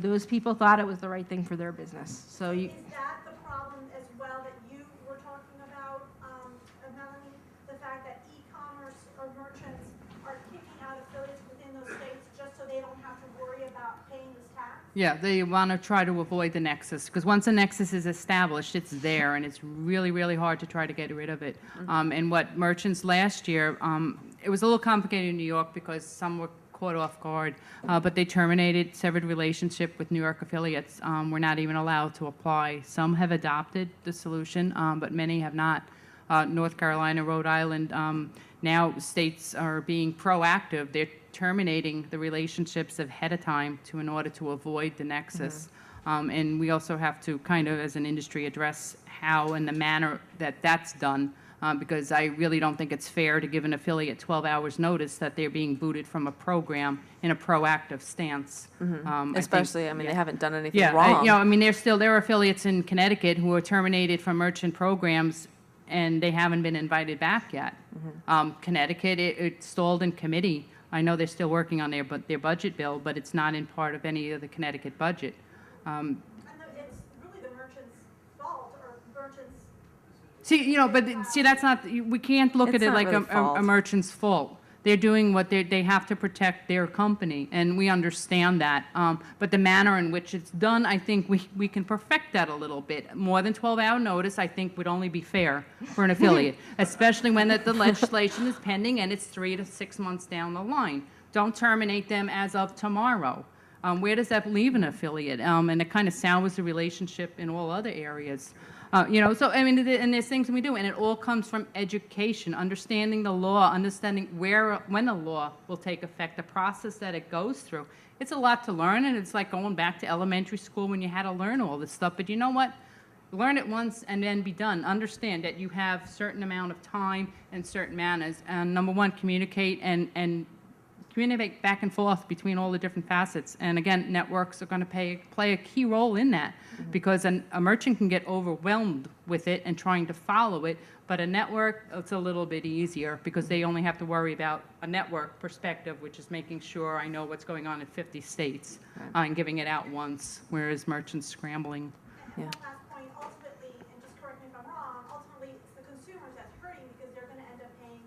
D: those people thought it was the right thing for their business. So you.
F: Is that the problem as well that you were talking about, Melanie? The fact that e-commerce or merchants are kicking out affiliates within those states just so they don't have to worry about paying this tax?
C: Yeah, they want to try to avoid the nexus, because once a nexus is established, it's there, and it's really, really hard to try to get rid of it. And what merchants last year, it was a little complicated in New York because some were caught off guard, but they terminated severed relationship with New York affiliates. We're not even allowed to apply. Some have adopted the solution, but many have not. North Carolina, Rhode Island, now states are being proactive. They're terminating the relationships ahead of time in order to avoid the nexus. And we also have to kind of, as an industry, address how and the manner that that's done, because I really don't think it's fair to give an affiliate 12 hours notice that they're being booted from a program in a proactive stance.
B: Especially, they haven't done anything
C: Yeah,
B: wrong.
C: there are affiliates in Connecticut who are terminated from merchant programs, and they haven't been invited back yet. Connecticut, it stalled in committee. I know they're still working on their budget bill, but it's not in part of any of the Connecticut budget.
F: And it's really the merchant's fault, or merchants.
C: That's not, we can't look
B: It's
C: at it
B: not
C: like
B: really fault.
C: a merchant's fault. They're doing what they have to protect their company, and we understand that. But the manner in which it's done, I think we can perfect that a little bit. More than 12-hour notice, I think, would only be fair for an affiliate, especially when the legislation is pending and it's 3 to 6 months down the line. Don't terminate them as of tomorrow. Where does that leave an affiliate? And it kind of sours the relationship in all other areas. And there's things we do, and it all comes from education, understanding the law, understanding when the law will take effect, the process that it goes through. It's a lot to learn, and it's like going back to elementary school when you had to learn all this stuff. But you know what? Learn it once and then be done. Understand that you have certain amount of time and certain manners. And number one, communicate and communicate back and forth between all the different facets. And again, networks are going to play a key role in that, because a merchant can get overwhelmed with it and trying to follow it, but a network, it's a little bit easier because they only have to worry about a network perspective, which is making sure I know what's going on in 50 states and giving it out once, whereas merchants scrambling.
F: And one last point, ultimately, and just correct me if I'm wrong, ultimately it's the consumers that's hurting because they're going to end up paying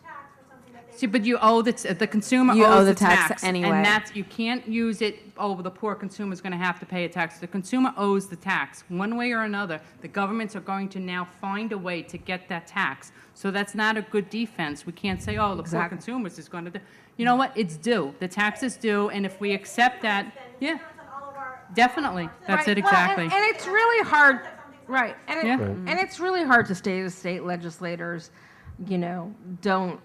F: tax for something that they.
C: See, but you owe the consumer
B: You owe
C: owes
B: the
C: the
B: tax
C: tax.
B: anyway.
C: And that's, you can't use it, oh, the poor consumer's going to have to pay a tax. The consumer owes the tax. One way or another, the governments are going to now find a way to get that tax. So that's not a good defense. We can't say, oh, the poor
B: Exactly.
C: consumers is going to do. You know what? It's due. The tax is due, and if we accept that, yeah, definitely. That's it
D: Right. Well,
C: exactly.
D: and it's really hard, right, and
C: Yeah.
D: and it's really hard to say to state legislators, you know, don't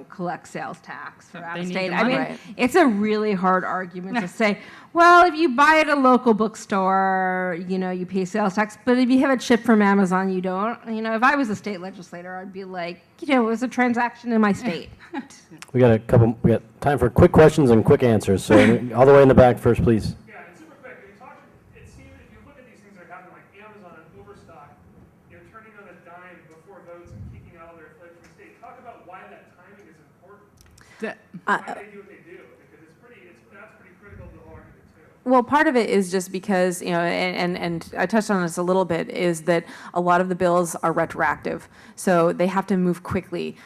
D: collect sales tax for
C: They
D: out of
C: need
D: state.
C: the
D: I mean,
C: money.
B: Right.
D: it's a really hard argument to say, well, if you buy at a local bookstore, you know, you pay sales tax, but if you have it shipped from Amazon, you don't. You know, if I was a state legislator, I'd be like, you know, it was a transaction in my state.
A: We got time for quick questions and quick answers. So all the way in the back first, please.
G: Yeah, and super quick, it seems if you look at these things that are happening like Amazon and Overstock, you know, turning on a dime before votes and kicking out all their affiliates from the state. Talk about why that timing is important. Why they do what they do, because that's pretty critical to the whole argument too.
B: Well, part of it is just because, you know, and I touched on this a little bit, is that a lot of the bills are retroactive. So they have to move quickly.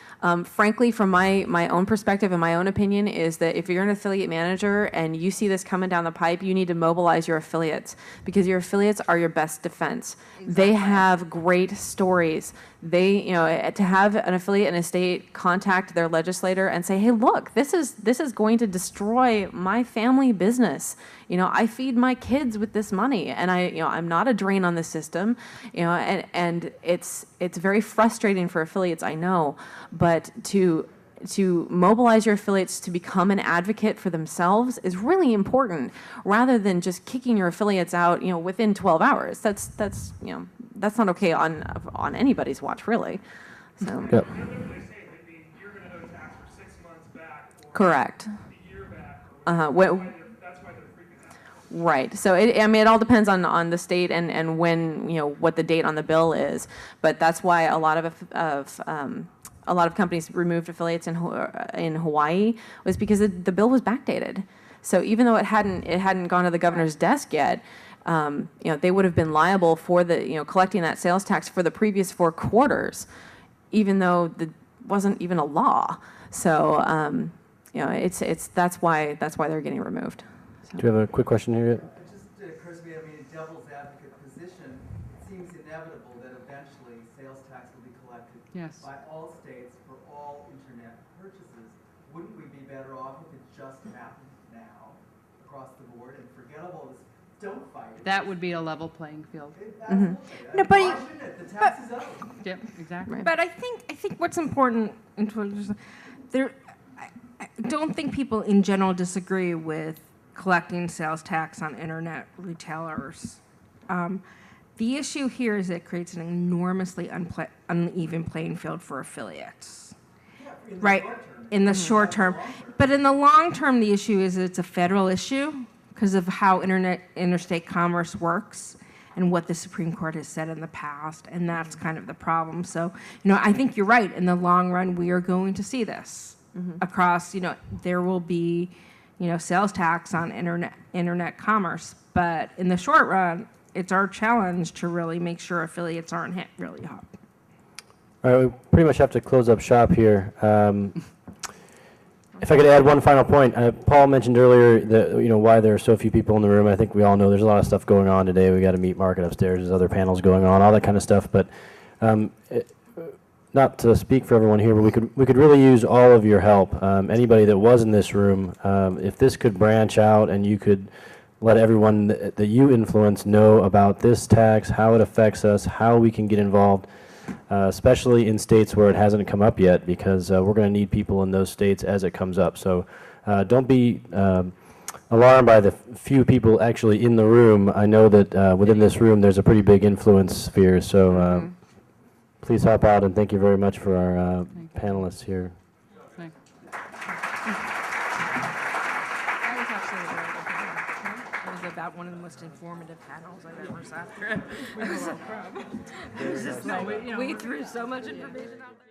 B: Frankly, from my own perspective and my own opinion, is that if you're an affiliate manager and you see this coming down the pipe, you need to mobilize your affiliates, because your affiliates are your best defense. They have great stories. They, you know, to have an affiliate in a state contact their legislator and say, hey, look, this is going to destroy my family business. You know, I feed my kids with this money, and I'm not a drain on the system, you know, and it's very frustrating for affiliates, I know, but to mobilize your affiliates to become an advocate for themselves is really important, rather than just kicking your affiliates out, you know, within 12 hours. That's you know, that's not okay on anybody's watch, really. So.
A: Yep.
G: They're literally saying that you're going to owe tax for 6 months back or
B: Correct.
G: a year back. That's why they're freaking out.
B: Right. So it all depends on the state and when, you know, what the date on the bill is. But that's why a lot of companies removed affiliates in Hawaii, was because the bill was backdated. So even though it hadn't gone to the governor's desk yet, you know, they would have been liable for collecting that sales tax for the previous 4 quarters, even though it wasn't even a law. So you know, that's why they're getting removed. So.
A: Do you have a quick question here?
E: It just occurs to me, I mean, a devil's advocate position, it seems inevitable that eventually sales tax will be collected
C: Yes.
E: by all states for all internet purchases. Wouldn't we be better off if it just happened now across the board and forget all this? Don't fight it.
C: That would be a level playing field.
E: Absolutely.
D: No, but
E: Why shouldn't it? The tax is owed.
C: Yep, exactly.
D: But I think what's important, I don't think people in general disagree with collecting sales tax on internet retailers. The issue here is it creates an enormously uneven playing field for affiliates.
E: In the
D: Right,
E: short term.
D: in the short term. But in the long term, the issue is it's a federal issue because of how interstate commerce works and what the Supreme Court has said in the past, and that's kind of the problem. So, you know, I think you're right. In the long run, we are going to see this across, you know, there will be, you know, sales tax on internet commerce. But in the short run, it's our challenge to really make sure affiliates aren't hit really hard.
A: All right, we pretty much have to close up shop here. If I could add one final point, Paul mentioned earlier that, you know, why there are so few people in the room. I think we all know there's a lot of stuff going on today. We got to meet market upstairs. There's other panels going on, all that kind of stuff. But not to speak for everyone here, but we could really use all of your help. Anybody that was in this room, if this could branch out and you could let everyone that you influence know about this tax, how it affects us, how we can get involved, especially in states where it hasn't come up yet, because we're going to need people in those states as it comes up. So don't be alarmed by the few people actually in the room. I know that within this room there's a pretty big influence sphere, so please help out, and thank you very much for our panelists here.
C: Thank you.
D: about one of the most informative panels I've ever sat through. We threw so much information out there.